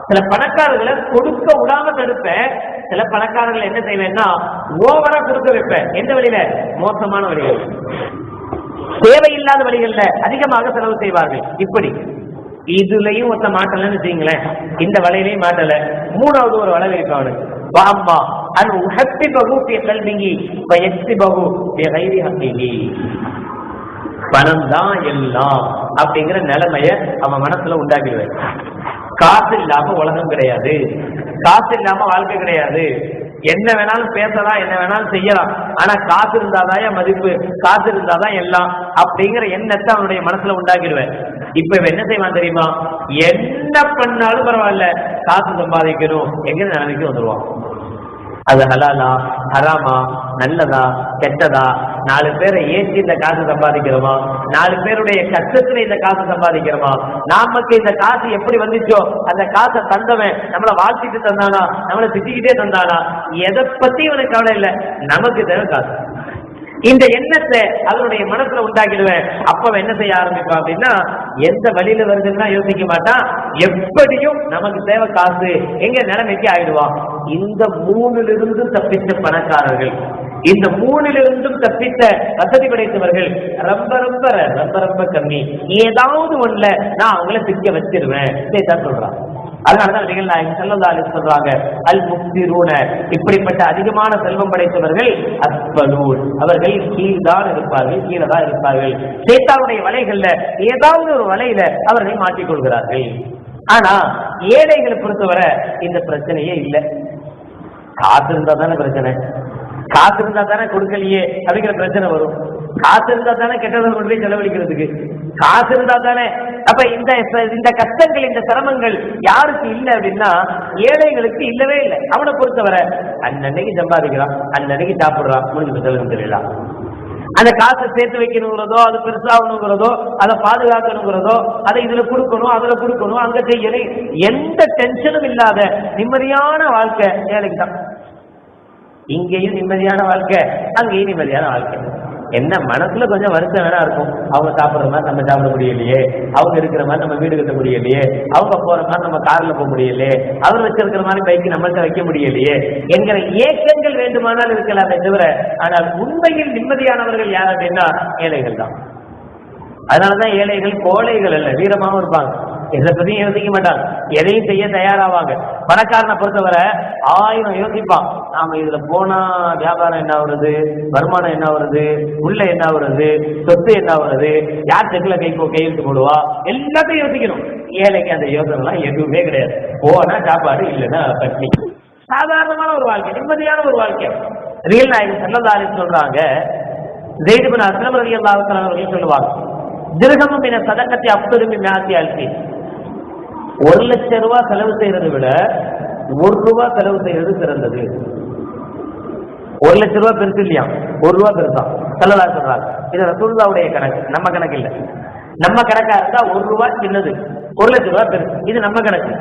சில பணக்காரர்களை கொடுக்க விடாம தடுப்பேன், சில பணக்காரர்கள் என்ன செய்வேன்னா ஓவரா கொடுக்க வைப்பேன். எந்த வழியில? மோசமான வழிகள், தேவையில்லாத வழிகள்ல அதிகமாக செலவு செய்வார்கள். இப்படி இதுலயும் ஒருத்த மாட்டலன்னு வச்சுங்களேன், இந்த வலையிலையும் மாட்டல, மூணாவது ஒரு வலை வைப்பான் அவனுக்கு. வாம்மா அன் உஹப்பி பகு கல்விங்கி எக்ஸி பகு கைவி ஹக்கிங்கி, பணம் தான் எல்லாம் அப்படிங்கிற நிலைமைய அவன் மனசுல உண்டாக்கிடுவேன். காசு இல்லாம உலகம் கிடையாது, காசு இல்லாம வாழ்க்கை கிடையாது. என்ன வேணாலும் பேசலாம், என்ன வேணாலும் செய்யலாம், ஆனா காசு இருந்தாதான் மதிப்பு, காசு இருந்தாதான் எல்லாம் அப்படிங்கிற எண்ணத்தை அவனுடைய மனசுல உண்டாக்கிடுவேன். இப்ப என்ன செய்வான் தெரியுமா? என்ன பண்ணாலும் பரவாயில்ல, காசு சம்பாதிக்கணும் எங்க நிலைமைக்கு வந்துருவான். அது ஹலாலா ஹராமா, நல்லதா கெட்டதா, 4 பேரை ஏற்றி இந்த காசு சம்பாதிக்கிறோமா, 4 பேருடைய கஷ்டத்துல இந்த காசு சம்பாதிக்கிறோமா, நமக்கு இந்த காசு எப்படி வந்துச்சோ அந்த காசை தந்தவன் நம்மளை வாழ்த்திட்டு தந்தானா, நம்மளை திட்டிக்கிட்டே தந்தானா, எதை பத்தி இவனுக்கு கவலை இல்லை, நமக்கு தேவை காசு. இந்த எண்ணத்தை அவருடைய மனசுல உண்டாக்கிடுவேன். அப்ப என்ன செய்ய ஆரம்பிப்பான் அப்படின்னா, எந்த வழியில வருதுன்னா யோசிக்க மாட்டான், எப்படியும் நமக்கு தேவை காசு, எங்க நிலைமைக்கு ஆயிடுவான். இந்த 3லிருந்து தப்பித்த பணக்காரர்கள், இந்த 3லிருந்தும் தப்பித்த வசதி படைத்தவர்கள் ரொம்ப ரொம்ப ரொம்ப ரொம்ப கம்மி. ஏதாவது ஒண்ணுல நான் அவங்கள சிக்க வச்சிருவேன், இதைத்தான் சொல்றான். அதனாலதான் நபிகள் நாயகம் ஸல்லல்லாஹு அலைஹி வஸல்லம் சொல்றாங்க, அல் முக்திரூன, இப்படிப்பட்ட அதிகமான செல்வம் படைத்தவர்கள் அஸ்பலூன், அவர்கள் கீழ்தான் இருப்பார்கள், கீழே தான் இருப்பார்கள். ஷைத்தானுடைய வலைகள்ல ஏதாவது ஒரு வலையில அவர்கள் மாட்டிக்கொள்கிறார்கள். ஆனா ஏழைகளை பொறுத்தவரை இந்த பிரச்சனையே இல்லை. காசு இருந்தா தானே பிரச்சனை, காசு இருந்தா தானே கொடுக்கலையே அப்படிங்கிற பிரச்சனை வரும். காசு இருந்தா தானே கெட்டதை கொண்டு போய் செலவழிக்கிறதுக்கு, காசு இருந்தா தானே. அப்ப இந்த கஷ்டங்கள், இந்த சிரமங்கள் யாருக்கு இல்லை அப்படின்னா ஏழைகளுக்கு இல்லவே இல்லை. அவனை பொறுத்தவரை அன்னன்னைக்கு சம்பாதிக்கிறான், அன்னன்னைக்கு சாப்பிடுறான், முடிஞ்சு செலவு தெரியலாம். அந்த காசை சேர்த்து வைக்கணுங்கிறதோ, அது பெருசாகணுங்கிறதோ, அதை பாதுகாக்கணுங்கிறதோ, அதை இதுல கொடுக்கணும், அதுல கொடுக்கணும், அங்க செய்யணும், எந்த டென்ஷனும் இல்லாத நிம்மதியான வாழ்க்கை ஏழைக்கு தான். இங்கேயும் நிம்மதியான வாழ்க்கை, அங்கேயும் நிம்மதியான வாழ்க்கை. என்ன மனசுல கொஞ்சம் வருத்தம் வேணா இருக்கும், அவங்க சாப்பிடுற மாதிரி நம்ம சாப்பிட முடியலையே, அவங்க இருக்கிற மாதிரி நம்ம வீடு கட்ட முடியலையே, அவங்க போற மாதிரி நம்ம கார்ல போக முடியலையே, அவர் வச்சிருக்கிற மாதிரி பைக்கு நம்மள்கிட்ட வைக்க முடியலையே என்கிற ஏக்கங்கள் வேண்டுமானால் இருக்கலாமே தவிர, ஆனால் உண்மையில் நிம்மதியானவர்கள் யார் அப்படின்னா ஏழைகள் தான். அதனாலதான் ஏழைகள் கோழைகள் அல்ல, வீரமாவும் இருப்பாங்க, எதை பத்தியும் யோசிக்க மாட்டாங்க, எதையும் செய்ய தயாராவாங்க. பணக்காரனை பொறுத்தவரை 1000 யோசிப்பான், நாம இதுல போனா வியாபாரம் என்ன வருது, வருமானம் என்ன வருது, உள்ள என்ன வருது, சொத்து என்ன வருது, யார் செக்குல கையெழுத்து போடுவா, எல்லாத்தையும் யோசிக்கணும். ஏழைக்கு அந்த யோசனை எல்லாம் எதுவுமே கிடையாது. போனா சாப்பாடு, இல்லைன்னா பட்னி. சாதாரணமான ஒரு வாழ்க்கை, நிம்மதியான ஒரு வாழ்க்கை. நபிகள் நாயகம் ஸல்லல்லாஹு அலைஹி வஸல்லம் சொல்றாங்க, ஸைத் இப்னு அஸ்லம் ரலியல்லாஹு தஆலா அவர்கள் சொல்லுவாங்க, திர்ஹமும் மின ஸதகத்தி அஃதலு மின் மிஅத்தி அல்ஃபி, 1 லட்சம் ரூபாய் செலவு செய்யறதை விட 1 ரூபாய் செலவு செய்யறது சிறந்தது. 1 லட்சம் ரூபாய் பெருசு இல்லையா, 1 ரூபாய் பெருசா ஸல்லல்லாஹு சொல்றாங்க. இது ரசூலுல்லாஹ்வுடைய கணக்கு, நம்ம கணக்கு இல்ல. நம்ம கணக்கா இருந்தா 1 ரூபாய் சின்னது, 1 லட்சம் ரூபாய் பெருசு, இது நம்ம கணக்கு.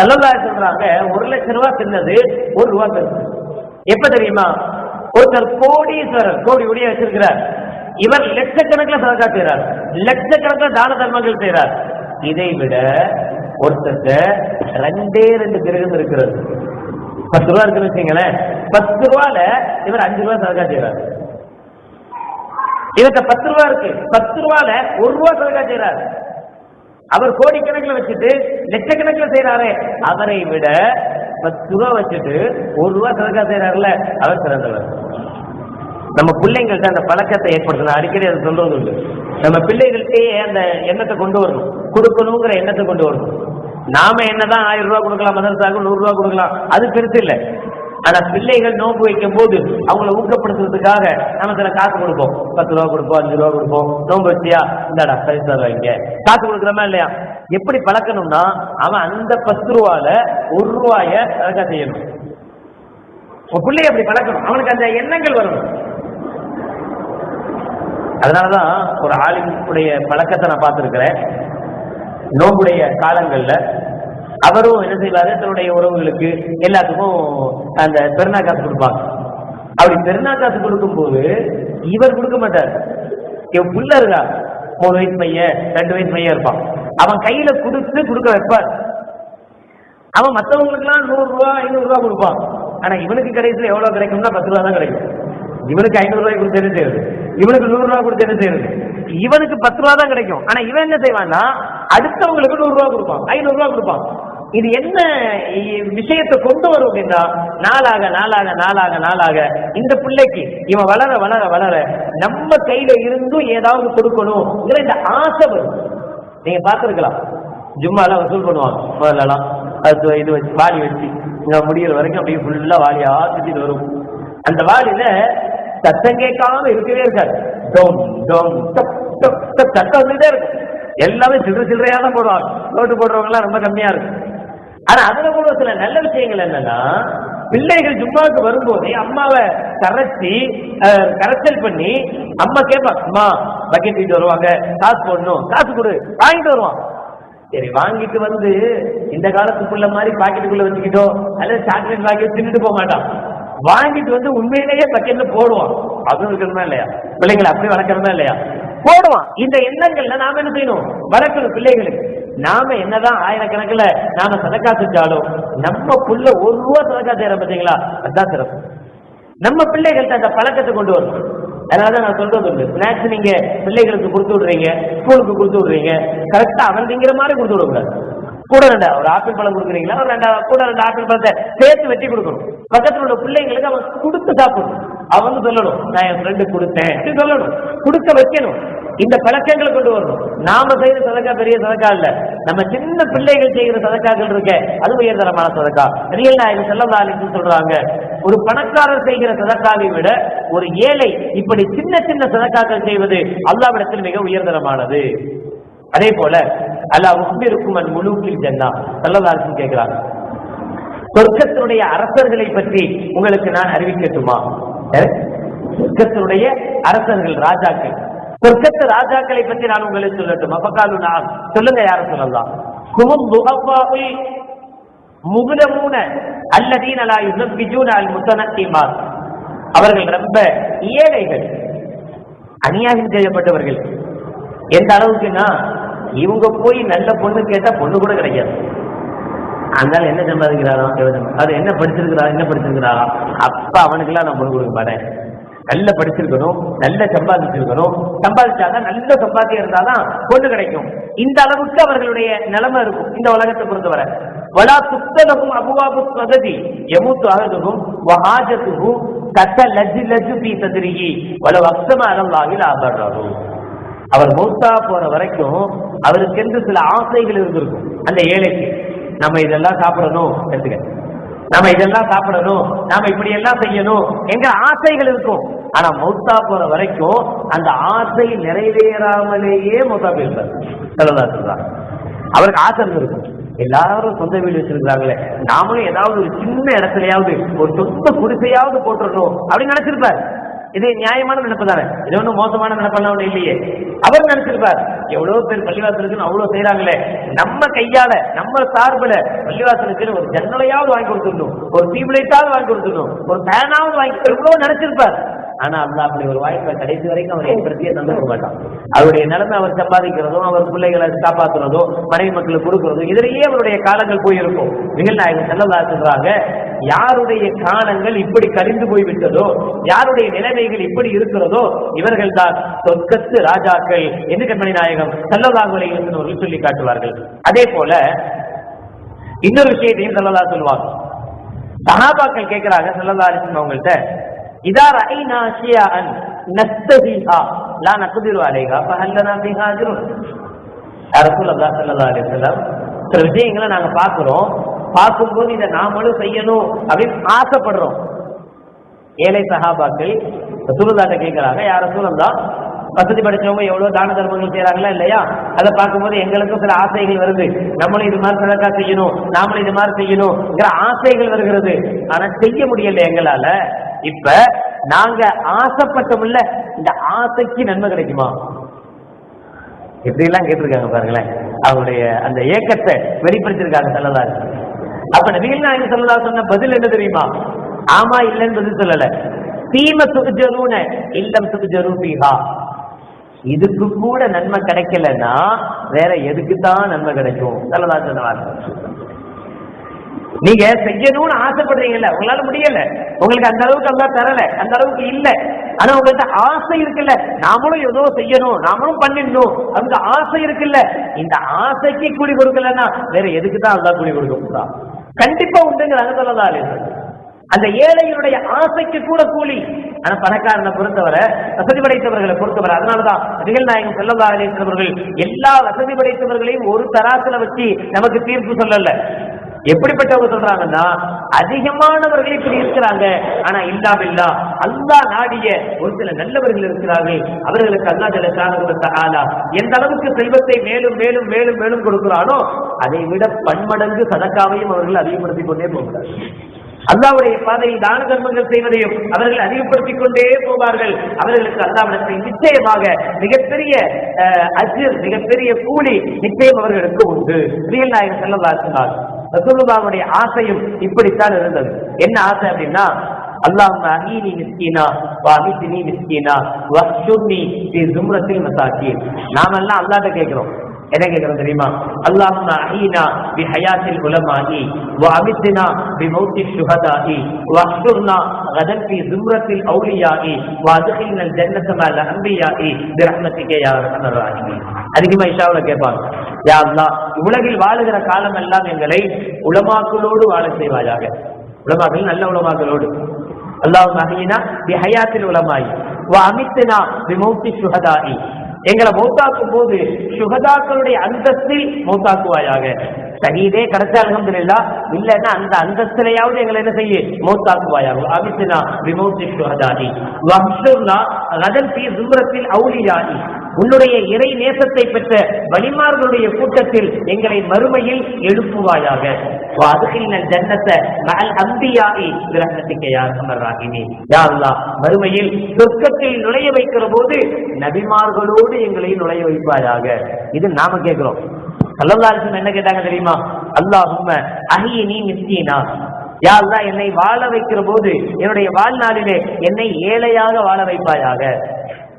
ஸல்லல்லாஹு சொல்றாங்க 1 லட்சம் ரூபாய் சின்னது, 1 ரூபாய் பெருசு. எப்ப தெரியுமா? ஒருத்தர் கோடீஸ்வரர், கோடி கோடியா வச்சிருக்கிறார், இவர் லட்சக்கணக்கில் சதகா செய்கிறார், லட்சக்கணக்கில் தான தர்மங்கள் செய்கிறார். இதை விட ஒருத்தருக்கு 2 திரகம் இருக்கிறது, 10 ரூபா இருக்குன்னு வச்சுங்களேன், 10 ரூபால இவர் 5 ரூபாய் சதகா செய்கிறார். இவர்கிட்ட 10 ரூபா இருக்கு, 10 ரூபால 1 ரூபாய் சதகா செய்கிறார். அவர் கோடிக்கணக்கில் வச்சுட்டு லட்சக்கணக்கில் செய்யறாரு, அவரை விட 10 ரூபா வச்சுட்டு 1 ரூபாய் சதகா செய்யறாருல, அவர் சிறந்தவர். நம்ம பிள்ளைங்கள்ட்ட அந்த பழக்கத்தை ஏற்படுத்தணும். அடிக்கடி அதை சொல்றது உண்டு. நம்ம பிள்ளைகள்கிட்டயே அந்த எண்ணத்தை கொண்டு வரணும், கொடுக்கணுங்கிற எண்ணத்தை கொண்டு வரணும். நாம என்னதான் 1000 ரூபாய் கொடுக்கலாம், மதரசாவுக்கு 100 ரூபாய் கொடுக்கலாம், அது பெருசு இல்லை. ஆனா பிள்ளைகள் நோன்பு வைக்கும் போது அவங்களை ஊக்கப்படுத்துறதுக்காக நம்ம சில காசு கொடுப்போம், 10 ரூபா கொடுப்போம், 5 ரூபா கொடுப்போம். நோன்பு வச்சியா, இந்தாடா பைசா வைங்க, காசு கொடுக்குறோமா இல்லையா? எப்படி பழக்கணும்னா, அவன் அந்த 10 ரூபால 1 ரூபாய சதகா செய்யணும். பிள்ளைய அப்படி பழக்கணும், அவனுக்கு அந்த எண்ணங்கள் வரணும். அதனாலதான் ஒரு ஆலிமுடைய பழக்கத்தை நான் பார்த்திருக்கிறேன். நோம்புடைய காலங்கள்ல அவரும் என்ன செய்வாரு, தன்னுடைய உறவுகளுக்கு எல்லாத்துக்கும் அந்த பெருநா காசு கொடுப்பாங்க. அப்படி பெருநா காசு கொடுக்கும் போது இவர் கொடுக்க மாட்டார். இவன் புள்ள இருக்கா, 3 வயசு பையன் 2 வயசு பையன் இருப்பான், அவன் கையில கொடுக்க வைப்பார். அவன் மற்றவங்களுக்கு எல்லாம் 100 ரூபா 500 ரூபா கொடுப்பான். ஆனா இவனுக்கு கடைசியில் எவ்வளவு கிடைக்கும்னா 10 ரூபா தான் கிடைக்கும். இவனுக்கு 500 ரூபாய் கொடுத்து என்ன செய்யறது, இவனுக்கு 100 ரூபாய் கொடுத்து என்ன செய்யறது, இவனுக்கு 10 ரூபா தான் கிடைக்கும். ஆனா இவன் என்ன செய்வான்னா அடுத்தவங்களுக்கு 100 ரூபாய் கொடுப்பான், 500 ரூபாய் கொடுப்பான். இது என்ன விஷயத்தை கொண்டு வரும் அப்படின்னா, நாளாக நாளாக நாளாக நாளாக இந்த பிள்ளைக்கு இவன் வளர வளர வளர நம்ம கையில இருந்தும் ஏதாவது கொடுக்கணும் இந்த ஆசை வரும். நீங்க பார்த்திருக்கலாம், ஜும்மாலாம் வசூல் பண்ணுவாங்க முதல்லலாம். அது இது வச்சு வாலி வச்சு முடிகிற வரைக்கும் அப்படியே ஃபுல்லா வாலியா சுத்திட்டு வரும். அந்த வாலியில சத்தம் கேட்காம இருக்கவே இருக்காது. சத்தம் வந்துட்டே இருக்கும். எல்லாமே சில்லறையா தான் போடுவாங்க. நோட்டு போடுறவங்க எல்லாம் ரொம்ப கம்மியா இருக்கு. ஆனா அதுல கூட சில நல்ல விஷயங்கள் என்னன்னா, பிள்ளைகள் ஜும்மாவுக்கு வரும்போதே அம்மாவை கரைச்சல் பண்ணி அம்மா கேட்பாங்க, அம்மா பக்கெட் தூக்கிட்டு வருவாங்க, காசு போடணும், காசு கொடு, வாங்கிட்டு வருவான். சரி வாங்கிட்டு வந்து இந்த காலத்துக்குள்ள மாதிரி பாக்கெட்டுக்குள்ள வச்சுக்கிட்டோ அல்லது சாக்லேட் வாங்கி தின்னுட்டு போக மாட்டான். வாங்கிட்டு வந்து உண்மையிலேயே பக்கெட்ல போடுவான். அதுவும் இருக்கணுமா இல்லையா? பிள்ளைங்களை அப்படி வளர்க்கணுமா இல்லையா? போடுவான். இந்த எண்ணங்கள்ல நாம என்ன செய்யணும், வளர்க்கணும் பிள்ளைகளுக்கு. நாம என்னதான் ஆயிரக்கணக்கில் நாம சதக்கா செஞ்சாலும் நம்ம புள்ள 1 ரூபா சதக்கா செய்யற பார்த்தீங்களா, அதுதான் சிறப்பு. நம்ம பிள்ளைகள்கிட்ட அந்த பழக்கத்தை கொண்டு வரணும். அதனாலதான் நான் சொல்றது, ஸ்நாக்ஸ் நீங்க பிள்ளைகளுக்கு கொடுத்து விடுறீங்க, ஸ்கூலுக்கு கொடுத்து விடுறீங்க, கரெக்டா அவன் திங்கிற மாதிரி கொடுத்து விடக்கூடாது. கூட 2 ஒரு ஆப்பிள் பழம் கொடுக்குறீங்களா, ஒரு 2 ஆப்பிள் பழத்தை சேர்த்து வெட்டி கொடுக்கணும். பக்கத்தில் உள்ள பிள்ளைங்களுக்கு அவன் கொடுத்து சாப்பிடணும். அவங்க சொல்லணும், நான் என் ஃப்ரெண்டு கொடுத்தேன் சொல்லணும், கொடுக்க வைக்கணும். இந்த பழக்கங்களை கொண்டு வரணும். நாம செய்யற சதக்கா பெரிய சதக்கா இல்ல, நம்ம சின்ன பிள்ளைகள் செய்கிற சதக்காக்கள் இருக்க அது உயர்தரமான சதக்கா. ரியல் நாயகம் ஸல்லல்லாஹு அலைஹி வஸல்லம் சொல்றாங்க, ஒரு பணக்காரர் செய்கிற சதக்காவை விட ஒரு ஏழை இப்படி சின்ன சின்ன சதக்காக்கள் செய்வது அல்லாஹ்விடத்தில் மிக உயர்தரமானது. அதே போல அல்லாஹ் உக்பிருக்கும் அன் முலூக்கில் ஜன்னா ஸல்லல்லாஹு அலைஹி வஸல்லம் கேட்கிறாங்க, சொர்க்கத்தினுடைய அரசர்களை பற்றி உங்களுக்கு நான் அறிவிக்கட்டுமா? சொர்க்கத்தினுடைய அரசர்கள், ராஜாக்கள், சொர்க்கத்து ராஜாக்களை பற்றி நான் உங்களுக்கு சொல்லட்டும்? அப்பகாலு நான் சொல்லுங்க, யாரும் சொல்லலாம். குமும் துஹஃபாஉ முக்லமூன அல்லதீன லா யுஸப்பிஜூன அல் முத்தனக்கிமாத். அவர்கள் ரொம்ப ஏழைகள், அநியாயம் செய்யப்பட்டவர்கள். எந்த அளவுக்குன்னா, இவங்க போய் நல்ல பொண்ணு கேட்டா பொண்ணு கூட கிடைக்காது. அதனால என்ன சம்பாதிக்கிறாராம், அது என்ன படிச்சிருக்கிறாரா, அப்ப அவனுக்கு எல்லாம் நான் பொண்ணு கொடுக்க மாட்டேன். நல்ல படிச்சிருக்கணும், நல்ல சம்பாதிச்சிருக்கணும், சம்பாதிச்சாதான் நல்ல சம்பாத்தியம் இருந்தாதான் பொண்ணு கிடைக்கும். இந்த அளவுக்கு அவர்களுடைய நிலைமை இருக்கும் இந்த உலகத்தை பொறுத்தவரை. வலா துக்தலஹும் அபுவாபு ஸததி யமூத்து அஹதுஹும் வஹாஜத்துஹு கஸலஜ்லஜு ஃபீ சத்ரிஹி வலவ் அக்ஸம அலல்லாஹி லா பர்ரஹு. அவர் மௌத்தா போற வரைக்கும் அவருக்கென்று சில ஆசைகள் இருந்திருக்கும். அந்த ஏழைக்கு நம்ம இதெல்லாம் சாப்பிடணும், எடுத்துக்க, நாம இதெல்லாம் சாப்பிடணும், நாம இப்படி எல்லாம் செய்யணும் எங்க ஆசைகள் இருக்கும். ஆனா மௌத்தா போற வரைக்கும் அந்த ஆசை நிறைவேறாமலேயே மௌத்தா போயிருப்பார். சொல்றாங்க, அவருக்கு ஆசை இருக்கும். எல்லாரும் சொந்த வீடு வச்சிருக்கிறாங்களே, நாமளும் ஏதாவது ஒரு சின்ன இடத்துலயாவது ஒரு சொந்த குடிசையாவது போட்டுடணும் அப்படின்னு நினைச்சிருப்பார். இது நியாயமான நினைப்பு தானே, இது ஒன்றும் மோசமான நினைப்பெல்லாம் ஒண்ணு இல்லையே. அவர் நினைச்சிருப்பார், எவ்வளவு பேர் பள்ளிவாசலுக்குன்னு அவ்வளவு செய்யறாங்களே, நம்ம கையால நம்ம சார்பில் பள்ளிவாசலுக்கு ஒரு ஜன்னலையாவது வாங்கி கொடுத்துடணும், ஒரு டியூப்லைட்டாவது வாங்கி கொடுத்துடணும், ஒரு ஃபேனாவது வாங்கி எவ்வளவு நினைச்சிருப்பார். ஆனா அல்ல அப்படி ஒரு வாய்ப்பை கடைசி வரைக்கும் அவர் ஏற்படுத்தியே தந்துக்க மாட்டான். அவருடைய நிலைமை அவர் சம்பாதிக்கிறதும், அவர் பிள்ளைகளை காப்பாற்றுறதும், மனைவி மக்களுக்கு கொடுக்கறதும், இதிலேயே அவருடைய காலங்கள் போயிருக்கும். நிகழ் நாயகம் ஸல்லல்லாஹு அலைஹி வஸல்லம் சொல்றாங்க, யாருடைய காலங்கள் இப்படி கழிந்து போய்விட்டதோ, யாருடைய நிலைமைகள் இப்படி இருக்கிறதோ, இவர்கள் தான் சொர்க்கத்து ராஜாக்கள் என்று கண்மணி நாயகம் ஸல்லல்லாஹு அலைஹி வஸல்லம் அவர்கள் சொல்லி காட்டுவார்கள். அதே போல இன்னொரு விஷயத்தையும் ஸல்லல்லாஹு சொல்லுவாங்க. சஹாபாக்கள் கேட்கிறாங்க ஸல்லல்லாஹு அலைஹி வஸல்லம் அவங்கள்ட்ட, இதா ரஅய்னா ஷியஅன் நஸ்தஹிஹா லா நக்திரு அலைஹா ஃபஹல் லனா பிஹா அஜ்ருன். யா ரசூலல்லாஹ் ஸல்லல்லாஹு அலைஹி வஸல்லம், சில விஷயங்களை நாங்க பார்க்கிறோம், பார்க்கும்போது இதை நாமளும் செய்யணும் அப்படின்னு ஆசைப்படுறோம். ஏழை சஹாபாக்கள் ரசூலுல்லாஹ்ட்ட கேட்கிறாங்க, யா ரசூலல்லாஹ், வசதி படிச்சவங்க எவ்வளவு தான தர்மங்கள் செய்யறாங்களா இல்லையா, அதை பார்க்கும்போது எங்களுக்கும் சில ஆசைகள் வருது, நம்மளும் இது மாதிரி சதக்கா செய்யணும், நாமளும் இது மாதிரி செய்யணும்ங்கிற ஆசைகள் வருகிறது. ஆனா செய்ய முடியல எங்களால. இப்ப நாங்க ஆசைப்பட்டோம்ல, இந்த ஆசைக்கு நன்மை கிடைக்குமா? எப்படி எல்லாம் கேட்டிருக்காங்க பாருங்களேன். அவருடைய அந்த ஏக்கத்தை வெளிப்படுத்திருக்காங்க ஸல்லல்லாஹு அலைஹி வஸல்லம். அப்ப நபிகள் நாயகம் ஸல்லல்லாஹு அலைஹி வஸல்லம் பதில் என்ன தெரியுமா? ஆமா இல்லைன்னு பதில் சொல்லல. தீம துஜரூன இல்லம் துஜரு ஃபீஹா, இதுக்கு கூட நன்மை கிடைக்கலன்னா வேற எதுக்கு தான் நன்மை கிடைக்கும்? ஸல்லல்லாஹு அலைஹி வஸல்லம் நீங்க செய்யணும்னு ஆசைப்படுறீங்கல்ல, உங்களால முடியல, உங்களுக்கு அந்த அளவுக்கு அல்லாஹ் தரல, அந்த அளவுக்கு இல்ல, ஆனா உங்கள்கிட்ட ஆசை இருக்குல்ல, நாமளும் ஏதோ செய்யணும், நாமளும் பண்ணிடணும், அந்த ஆசை இருக்குல்ல, இந்த ஆசைக்கு கூலி கொடுக்கலன்னா வேற எதுக்கு தான் அல்லாஹ் கூலி கொடுக்க? கண்டிப்பா உண்டுங்கிறாங்க ஸல்லல்லாஹு அலைஹி வஸல்லம். அந்த ஏழைகளுடைய ஆசைக்கு கூட கூலி. ஆனா பணக்காரனை பொறுத்தவரை, வசதி படைத்தவர்களை பொறுத்தவரை, அதனாலதான் நபிகள் நாயகம் ஸல்லல்லாஹு அலைஹி வஸல்லம் அவர்கள் எல்லா வசதி படைத்தவர்களையும் ஒரு தராசுல வச்சு நமக்கு தீர்ப்பு சொல்லல. எப்படிப்பட்டவங்க சொல்றாங்கன்னா, அதிகமானவர்கள் இப்படி இருக்கிறாங்க, ஆனா இல்லாமில்லா அல்லாஹ் நாடிய ஒரு சில நல்லவர்கள் இருக்கிறார்கள். அவர்களுக்கு அல்லாஹ் ஜல்ல ஷானஹு வ தஆலா எந்த அளவுக்கு செல்வத்தை மேலும் மேலும் மேலும் மேலும் கொடுக்கிறானோ அதை விட பன்மடங்கு சதக்காவையும் அவர்கள் அதிகப்படுத்திக் கொண்டே போகிறார்கள். அல்லாஹ்வுடைய பாதையில் தான தர்மங்கள் செய்வதையும் அவர்கள் அதிகப்படுத்திக் கொண்டே போவார்கள். அவர்களுக்கு அல்லாஹ்விடத்தில் நிச்சயமாக மிகப்பெரிய அஜ்ர், மிகப்பெரிய கூலி நிச்சயம் அவர்களுக்கு உண்டு. நபிகள் நாயகம் ஸல்லல்லாஹு அலைஹி வஸல்லம் ரசூலுல்லாஹ்வுடைய ஆசையும் இப்படித்தான் இருந்தது. என்ன ஆசை அப்படின்னா, அல்லாஹும்ம அஹீனி மிஸ்கீனா வ அமித்னி மிஸ்கீனா வஹ்ஷுர்னி ஃபீ ஸும்ரத்தில் மசாகீன். நாம எல்லாம் அல்லாஹ்ட்ட கேட்கிறோம், என்ன கேட்கிறோம் தெரியுமா? அல்லாஹும்ம அஹீனா பி ஹயாத்தில் உலமாஇ வ அமித்னா பி மௌத்திஷ் ஷுஹதாஇ வஹ்ஷுர்னா கதன் ஃபீ ஸும்ரத்தில் அவுலியாஇ வ அத்கில்னல் ஜன்னத மஅல் அன்பியாஇ பிரஹ்மதிக யா அர்ஹமர் ராஹிமீன். அதிகமா இஷாவுல கேட்பாங்க, யா அல்லாஹ், உலகில் வாழுகிற காலம் எல்லாம் எங்களை உலமாக்களோடு வாழ செய்வாயாக. உலமாக்கள் நல்ல உலமாக்களோடு. அல்லாஹும்ம அஹீனா பி ஹயாத்தில் உலமாஇ வ அமித்னா பி மௌத்திஷ் ஷுஹதாஇ, எங்களை மௌத்தாக்கும் போது சுஹதாக்களுடைய அந்தஸ்தில் மௌத்தாக்குவாயாக. ஷஹீதே கிடைச்சா அல்ஹம்துலில்லாஹ், இல்லன்னா அந்த அந்தஸ்திலையாவது எங்களை என்ன செய்ய மௌத்தாக்குவாயாக. அமித்னா பி மௌத்திஷ் ஷுஹதாஇ வஹ்ஷுர்னா கதன் ஃபீ ஸும்ரத்தில் அவுலியாஇ, உன்னுடைய இறை நேசத்தை பெற்ற வலிமார்களுடைய கூட்டத்தில் எங்களை மறுமையில் எழுப்புவாயாக. வஅத்கில்னல் ஜன்னத மஅல் அன்பியாஇ பிரஹ்மதிக யா அர்ஹமர் ராஹிமீன். யா அல்லாஹ், மறுமையில் சொர்க்கத்தில் நுழைய வைக்கிற போது நபிமார்களோடு எங்களை நுழைய வைப்பாயாக. இது நாம கேட்கிறோம். ஸல்லல்லாஹு அலைஹி வஸல்லம் என்ன கேட்டாங்க தெரியுமா? அல்லாஹும்ம அஹீனி மிஸ்கீனா, யா அல்லாஹ், என்னை வாழ வைக்கிற போது என்னுடைய வாழ்நாளிலே என்னை ஏழையாக வாழ வைப்பாயாக.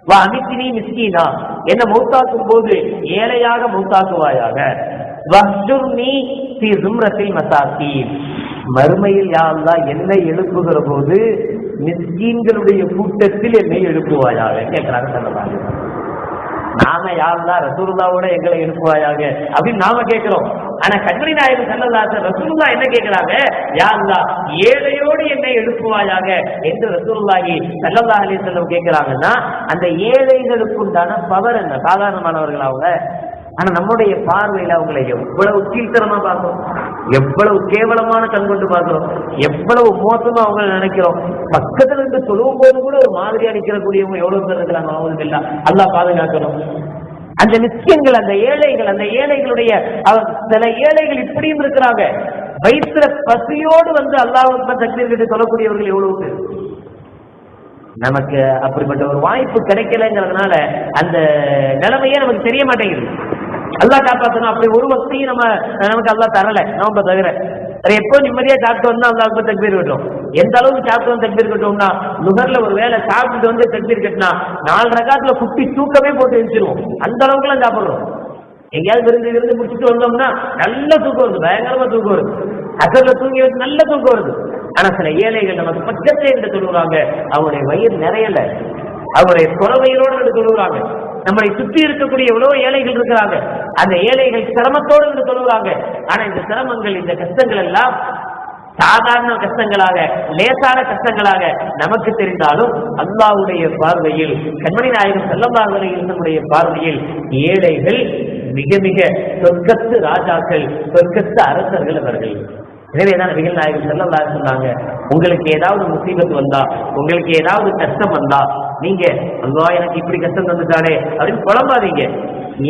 வ அமித்னி மிஸ்கீனா, என்ன மௌத்தாக்கும் போது ஏழையாக மௌத்தாக்குவாயாக. வஹ்ஷுர்னி ஃபீ ஸும்ரத்தில் மசாகீன், மறுமையில் யா அல்லாஹ் என்னை எழுப்புகிற போது மிஸ்கீன்களுடைய கூட்டத்தில் என்னை எழுப்புவாயாக கேட்கிறாங்க ஸல்லல்லாஹு அலைஹி வஸல்லம். நாம யா அல்லாஹ் ரசூலுல்லாஹ்வோட எங்களை எழுப்புவாயாக அப்படின்னு நாம கேட்கிறோம். ஆனா கண்மணி நாயகம் ஸல்லல்லாஹு அலைஹி வஸல்லம் ரசூலுல்லாஹ் என்ன கேட்கிறாங்க? யா அல்லாஹ், ஏழையோடு என்னை எழுப்புவாயாக என்று ரசூலுல்லாஹி ஸல்லல்லாஹு அலைஹி வஸல்லம் கேட்கிறாங்கன்னா, அந்த ஏழைகளுக்கு உண்டான பவர் என்ன? சாதாரணமானவர்கள் அவங்க. ஆனா நம்முடைய பார்வையில அவங்களை எவ்வளவு கீழ்த்தரமா பார்க்கிறோம், எவ்வளவு கேவலமான கண் கொண்டு பார்க்கிறோம், எவ்வளவு மோசமா அவங்களை நினைக்கிறோம். பக்கத்துல இருந்து சொல்லும் போது கூட ஒரு மாதிரியா நிற்கக்கூடியவங்க எவ்வளவு பேர் இருக்கிறாங்க. அவங்க இல்ல, அல்லாஹ் பாதுகாக்கணும். அந்த மிஸ்கின்கள், அந்த ஏழைகள், அந்த ஏழைகளுடைய சில ஏழைகள் இப்படியும் இருக்கிறாங்க. வயிற்றுல பசியோடு வந்து அல்லாஹ் தக்பீர் கிட்ட சொல்லக்கூடியவர்கள் எவ்வளவு பேர். நமக்கு அப்படிப்பட்ட ஒரு வாய்ப்பு கிடைக்கலங்கிறதுனால அந்த நிலைமையே நமக்கு தெரிய மாட்டேங்குது. அல்லாஹ் காப்பாற்றணும். அப்படி ஒரு வசதியும் நமக்கு அல்லாஹ் தரல. நம்ம தவிர எப்போ நிம்மதியா சாப்பிட்டு வந்தா அல்லாஹ் தக்பீர் கட்டும். எந்த அளவுக்கு சாப்பிட்டு வந்து தக்பீர் கட்டோம்னா, நுகர்ல ஒரு வேலை சாப்பிட்டுட்டு வந்து தக்பீர் கட்டினா 4 ரகாத்துல குட்டி தூக்கமே போட்டு எழுச்சிருவோம். அந்த அளவுக்கு எல்லாம் சாப்பிடுறோம். எங்கேயாவது விருந்து முடிச்சுட்டு வந்தோம்னா நல்ல தூக்கம் வருது, பயங்கரமா தூக்கம் வருது. அசர்ல தூங்கி வச்சு நல்ல தூக்கம் வருது. ஆனா சில ஏழைகள் நமக்கு பக்கத்துல இருந்து சொல்லுவாங்க, அவங்களுடைய வயிறு நிறையல, அவருடைய குறவயிரோடு என்று சொல்லுவாங்க. நம்மளை சுற்றி இருக்கக்கூடிய எவ்வளவு ஏழைகள் இருக்கிறாங்க. அந்த ஏழைகள் சிரமத்தோடு என்று சொல்லுவாங்க. ஆனா இந்த சிரமங்கள், இந்த கஷ்டங்கள் எல்லாம் சாதாரண கஷ்டங்களாக, லேசான கஷ்டங்களாக நமக்கு தெரிந்தாலும் அல்லாஹ்வுடைய பார்வையில், கண்மணி நாயகம் ஸல்லல்லாஹு அலைஹி வஸல்லம் பார்வையில் ஏழைகள் மிக மிக சொர்க்கத்து ராஜாக்கள், சொர்க்கத்து அரசர்கள் அவர்கள். எனவேதான் நபிகள் நாயகம் ஸல்லல்லாஹு அலைஹி சொன்னாங்க, உங்களுக்கு ஏதாவது முசீபத் வந்தா, உங்களுக்கு ஏதாவது கஷ்டம் வந்தா, நீங்க அல்லாஹ் எனக்கு இப்படி கஷ்டம் தந்துட்டானே அப்படின்னு புலம்பாதீங்க.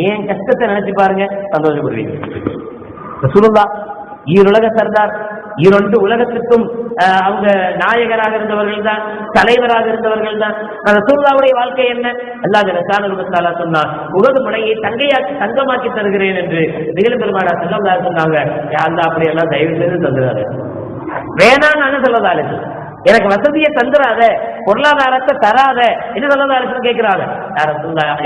ஏன் கஷ்டத்தை நினைச்சு பாருங்க, சந்தோஷப்படுவீங்க. ரசூலுல்லாஹ் ஈருலக சர்தார், இரண்டு உலகத்துக்கும் அவங்க நாயகராக இருந்தவர்கள் தான், தலைவராக இருந்தவர்கள் தான். ரசூலுல்லாஹ்வுடைய வாழ்க்கை என்ன? அல்லாஹ் ஜல்லல்லாஹு தஆலா சொன்னார், உஹது மலையை தங்கமாக்கி தருகிறேன் என்று நிகழ் பெருமானார் ஸல்லல்லாஹு அலைஹி சொன்னாங்க. யா அல்லாஹ் அப்படி எல்லாம் தயவு செய்து தந்துறாரு, வேணாம் நாங்க சொல்லதாலே, எனக்கு வசதியை தந்துராத, பொருளாதாரத்தை தராத என்ன சொல்லதாலே கேட்கிறாங்க.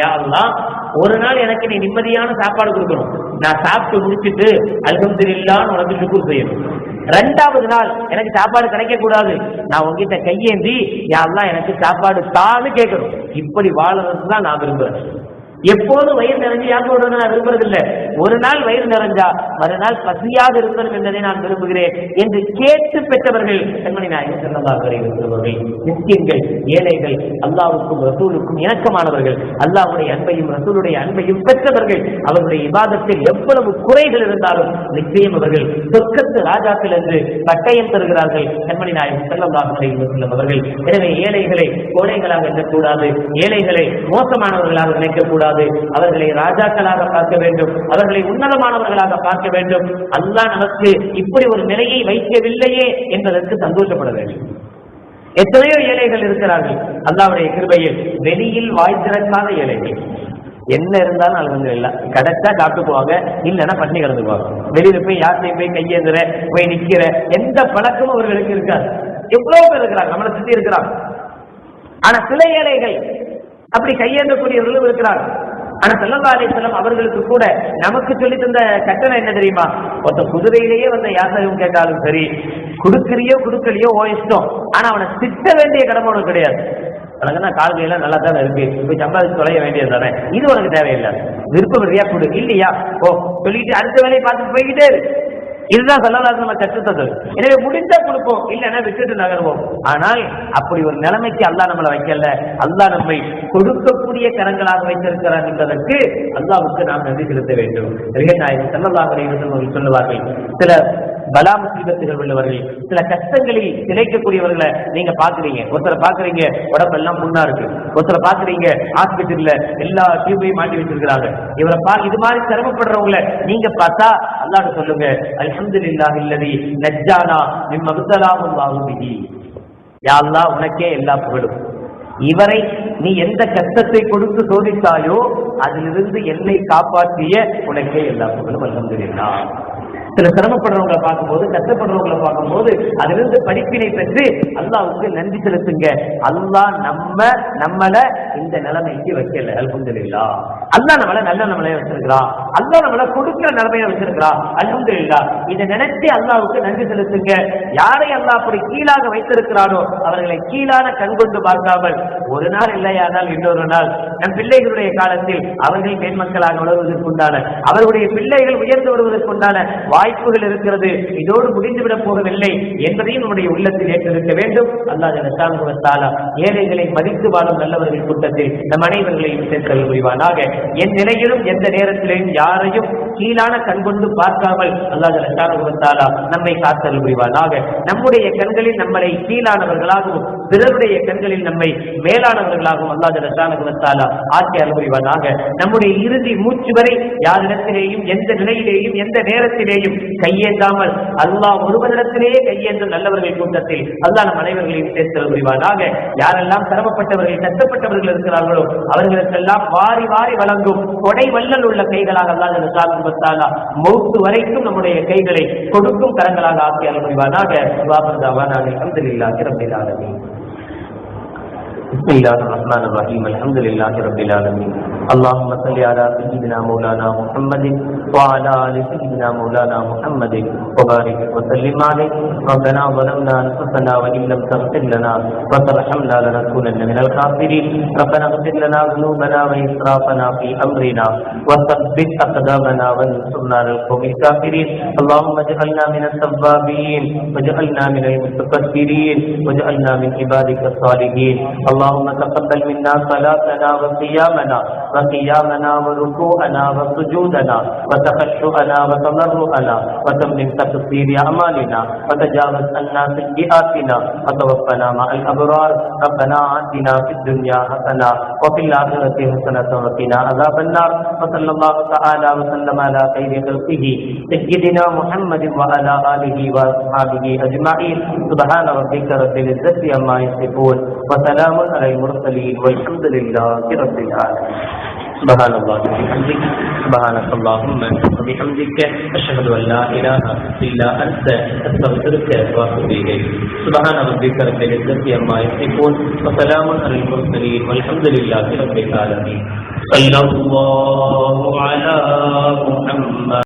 யா அல்லாஹ் ஒரு நாள் எனக்கு நீ நிம்மதியான சாப்பாடு கொடுக்கணும், நான் சாப்பிட்டு முடிச்சுட்டு அல்ஹம்துலில்லாஹ்னு உனக்கு ஷுக்ர் செய்யணும். ரெண்டாவது நாள் எனக்கு சாப்பாடு கிடைக்க கூடாது, நான் உங்ககிட்ட கையேந்தி யா அல்லாஹ் எனக்கு சாப்பாடு தான்னு கேட்கணும். இப்படி வாழறது தான் நான் விரும்புறேன். எப்போதும் வயிறு நிறைஞ்சு யாருக்கும் நான் விரும்புறதில்லை. ஒரு நாள் வயிறு நிறைஞ்சா மறுநாள் பசியாக இருக்கணும் என்பதை நான் விரும்புகிறேன் என்று கேட்டு பெற்றவர்கள் கண்மணி நாயகம் ஸல்லல்லாஹு அலைஹி வஸல்லம். மிஸ்கின்கள், ஏழைகள், அல்லாஹ்வுக்கும் ரசூலுக்கும் இணக்கமானவர்கள், அல்லாஹ்வுடைய அன்பையும் ரசூலுடைய அன்பையும் பெற்றவர்கள். அவர்களுடைய இபாதத்தில் எவ்வளவு குறைகள் இருந்தாலும் நிச்சயம் அவர்கள் சொர்க்கத்து ராஜாக்கள் என்று பட்டயம் பெறுகிறார்கள் கண்மணி நாயகம் ஸல்லல்லாஹு அலைஹி வஸல்லம் அவர்கள். எனவே ஏழைகளை கோழைகளாக எண்ணக்கூடாது, ஏழைகளை மோசமானவர்களாக நினைக்கக்கூடாது, அவர்களை ராஜாக்களாக பார்க்க வேண்டும், அவர்களை உன்னதமானவர்களாக பார்க்க வேண்டும். அல்லாஹ் நமக்கு இப்படி ஒரு நிலையை வைக்கவில்லையே என்பதற்கு சந்தோஷப்பட வேண்டும். எத்தனையோ ஏழைகள் இருக்கிறார்கள் அல்லாஹ்வுடைய கிருபையில், வெளியில் வாய் திறக்காத ஏழைகள். என்ன இருந்தாலும் அல்ஹம்துலில்லாஹ், கிடைச்சா சாப்பிட்டு போவாங்க, இல்லைன்னா பட்டினி கிடந்து போவாங்க. வெளியில போய் யார்த்தையும் போய் கையேந்துற, போய் நிக்கிற எந்த பழக்கமும் அவர்களுக்கு இருக்காது. எவ்வளவு பேர் இருக்கிறாங்க, நம்மளை சுத்தி இருக்கிறாங்க. ஆனா சில ஏழைகள் அப்படி கையேந்தக்கூடியவர்களும் இருக்கிறார்கள். ஆனா ஸல்லல்லாஹு அலைஹி வஸல்லம் அவர்களுக்கு கூட நமக்கு சொல்லி தந்த கட்டளை என்ன தெரியுமா? ஒருத்த குதிரையிலேயே வந்த யாசகம் கேட்டாலும் சரி, கொடுக்கறியோ கொடுக்கலையோ ஓ இஷ்டம், ஆனா அவனை திட்ட வேண்டிய கடமை உனக்கு கிடையாது. உனக்குன்னா கால்கையெல்லாம் நல்லா தானே இருக்கு, போய் சம்பாதிச்சு தொலைய வேண்டியது தானே, இது உனக்கு தேவையில்லை. விருப்பம் இல்லையா கொடு, இல்லையா ஓ சொல்லிட்டு அடுத்த வேலையை பார்த்துட்டு போய்கிட்டே இருக்கு. இதுதான் ஸல்லல்லாஹு அலைஹி வஸல்லம் கற்றுத்தது. எனவே முடிந்தா கொடுப்போம், இல்லைன்னா விட்டுட்டு நகர்வோம். ஆனால் அப்படி ஒரு நிலைமைக்கு அல்லாஹ் நம்மளை வைக்கல. அல்லாஹ் நம்மை கொடுக்கக்கூடிய கரங்களாக வைத்திருக்கிறார் என்பதற்கு அல்லாஹ்வுக்கு நாம் நன்றி செலுத்த வேண்டும். நாயகம் ஸல்லல்லாஹு அலைஹி வஸல்லம் சொல்லுவார்கள், சில பலா முசீபத்துகள் உள்ளவர்கள், சில கஷ்டங்களில் திளைக்கக்கூடியவர்களை நீங்க பாக்குறீங்க. ஒருத்தரை பாக்குறீங்க உடம்பெல்லாம் புண்ணா இருக்கு, ஒருத்தரை பாக்குறீங்க ஹாஸ்பிட்டல்ல எல்லா டியூபையும் மாட்டி வச்சிருக்கிறாங்க. இவரை இது மாதிரி சிரமப்படுறவங்களை நீங்க பார்த்தா அல்லாஹ் சொல்லுங்க, அல்ஹம்துலில்லாஹி அல்லதி நஜ்ஜானா மின் மப்தலாஹு அல்லாஹு பிஹி. யா அல்லாஹ் உனக்கே எல்லா புகழும், இவரை நீ எந்த கஷ்டத்தை கொடுத்து சோதித்தாயோ அதிலிருந்து என்னை காப்பாற்றிய உனக்கே எல்லா புகழும், அல்ஹம்துலில்லாஹ். சில சிரமப்படுறவங்களை பார்க்கும்போது, கஷ்டப்படுறவங்களை பார்க்கும்போது அதிலிருந்து படிப்பினை பெற்று அல்லாஹ்வுக்கு நன்றி செலுத்துங்க. அல்லாஹ் நம்மள இந்த நிலைமைக்கு வைக்கல, அல்ஹம்துலில்லாஹ். அல்லாஹ் நம்மள நல்ல நிலைமையை வச்சிருக்கிறான், அல்லாஹ் நம்மள கொடுக்கிற நிலைமையை வச்சிருக்கிறான், அல்ஹம்துலில்லாஹ். இதை நினைச்சு அல்லாஹ்வுக்கு நன்றி செலுத்துங்க. யாரை அல்லாஹ் அப்படி கீழாக வைத்திருக்கிறானோ அவர்களை கீழான கண் கொண்டு பார்க்காமல், ஒரு நாள் இல்லையானால் இன்னொரு நாள் நம் பிள்ளைகளுடைய காலத்தில் அவர்கள் மேன்மக்களாக வளர்வதற்குண்டான, அவர்களுடைய பிள்ளைகள் உயர்ந்து வருவதற்குண்டான வாய்ப்புகள் இருக்கிறது. இதோடு முடிந்துவிடப் போகவில்லை என்பதையும் நம்முடைய உள்ளத்தில் ஏற்றிருக்க வேண்டும். அல்லாஹ் ஜல்லல்லாஹு அலைஹி வஸல்லம் ஏழைகளை மதித்து வாழும் நல்லவர்கள் கூட்டத்தில் நம் அனைவர்களையும் சேர்த்தல் புரிவானாக. என் நிலையிலும் எந்த நேரத்திலும் யாரையும் கீழான கண் கொண்டு பார்க்காமல் அல்லாஹ் ஜல்லல்லாஹு அலைஹி வஸல்லம் நம்மை காத்தல் புரிவானாக. நம்முடைய கண்களில் நம்மளை கீழானவர்களாகவும் பிறருடைய கண்களில் நம்மை மேலானவர்களாகவும் அல்லாஹ் ஜல்லல்லாஹு அலைஹி வஸல்லம் ஆக்கி அருள் புரிவானாக. நம்முடைய இறுதி மூச்சு வரை யாரிடத்திலேயும் எந்த நிலையிலேயும் எந்த நேரத்திலேயும் கையேந்தாமல் அல்லாஹ் ஒருவரிடத்திலேயே கையேந்தும் நல்லவர்கள் கூட்டத்தில் அல்லாஹ் நம் அனைவர்களையும் சேர்த்து புரிவானாக. யாரெல்லாம் சிரமப்பட்டவர்கள் கஷ்டப்பட்டவர்கள் இருக்கிறார்களோ அவர்களுக்கெல்லாம் வாரி வாரி வழங்கும் கொடை வல்லல் உள்ள கைகளாக அல்லாஹ் ஜல்லல்லாஹு அலைஹி வஸல்லம் மௌத் வரைக்கும் நம்முடைய கைகளை கொடுக்கும் கரங்களாக ஆக்கி அருள் புரிவானாக. அல்ஹம்துலில்லாஹி ரப்பில் ஆலமீன். بسم الله الرحمن الرحيم. الحمد لله رب العالمين. اللهم صل على سيدنا مولانا محمد وعلى آل سيدنا مولانا محمد وبارك وسلم عليه. ربنا ظلمنا أنفسنا وإن لم تغفر لنا وترحمنا لنكونن من الخاسرين. ربنا اغفر لنا ذنوبنا وإسرافنا في أمرنا وثبت أقدامنا وانصرنا على القوم الكافرين. اللهم اجعلنا من التوابين واجعلنا من المتطهرين واجعلنا من عبادك الصالحين. اللهم تقبل منا صلاتنا وصيامنا وقيامنا وركوعنا وسجودنا وتخشعنا وتضرعنا وتمم تقصير أعمالنا وتجاوز عنا سيئاتنا وتوفنا مع الأبرار. ربنا آتنا في الدنيا حسنة وفي الآخرة حسنة وقنا عذاب النار. وصلى الله تعالى وسلم على خير خلقه سيدنا محمد وعلى آله وأصحابه أجمعين. سبحان ربك رب العزة عما يصفون وسلام على المرسلين والحمد لله رب العالمين. سبحان الله وبحمده سبحانك اللهم وبحمدك أشهد أن لا إله إلا أنت أستغفرك وأتوب إليك. سبحان ربك رب العزة عما يصفون وسلام على المرسلين والحمد لله رب العالمين. صلى الله على محمد.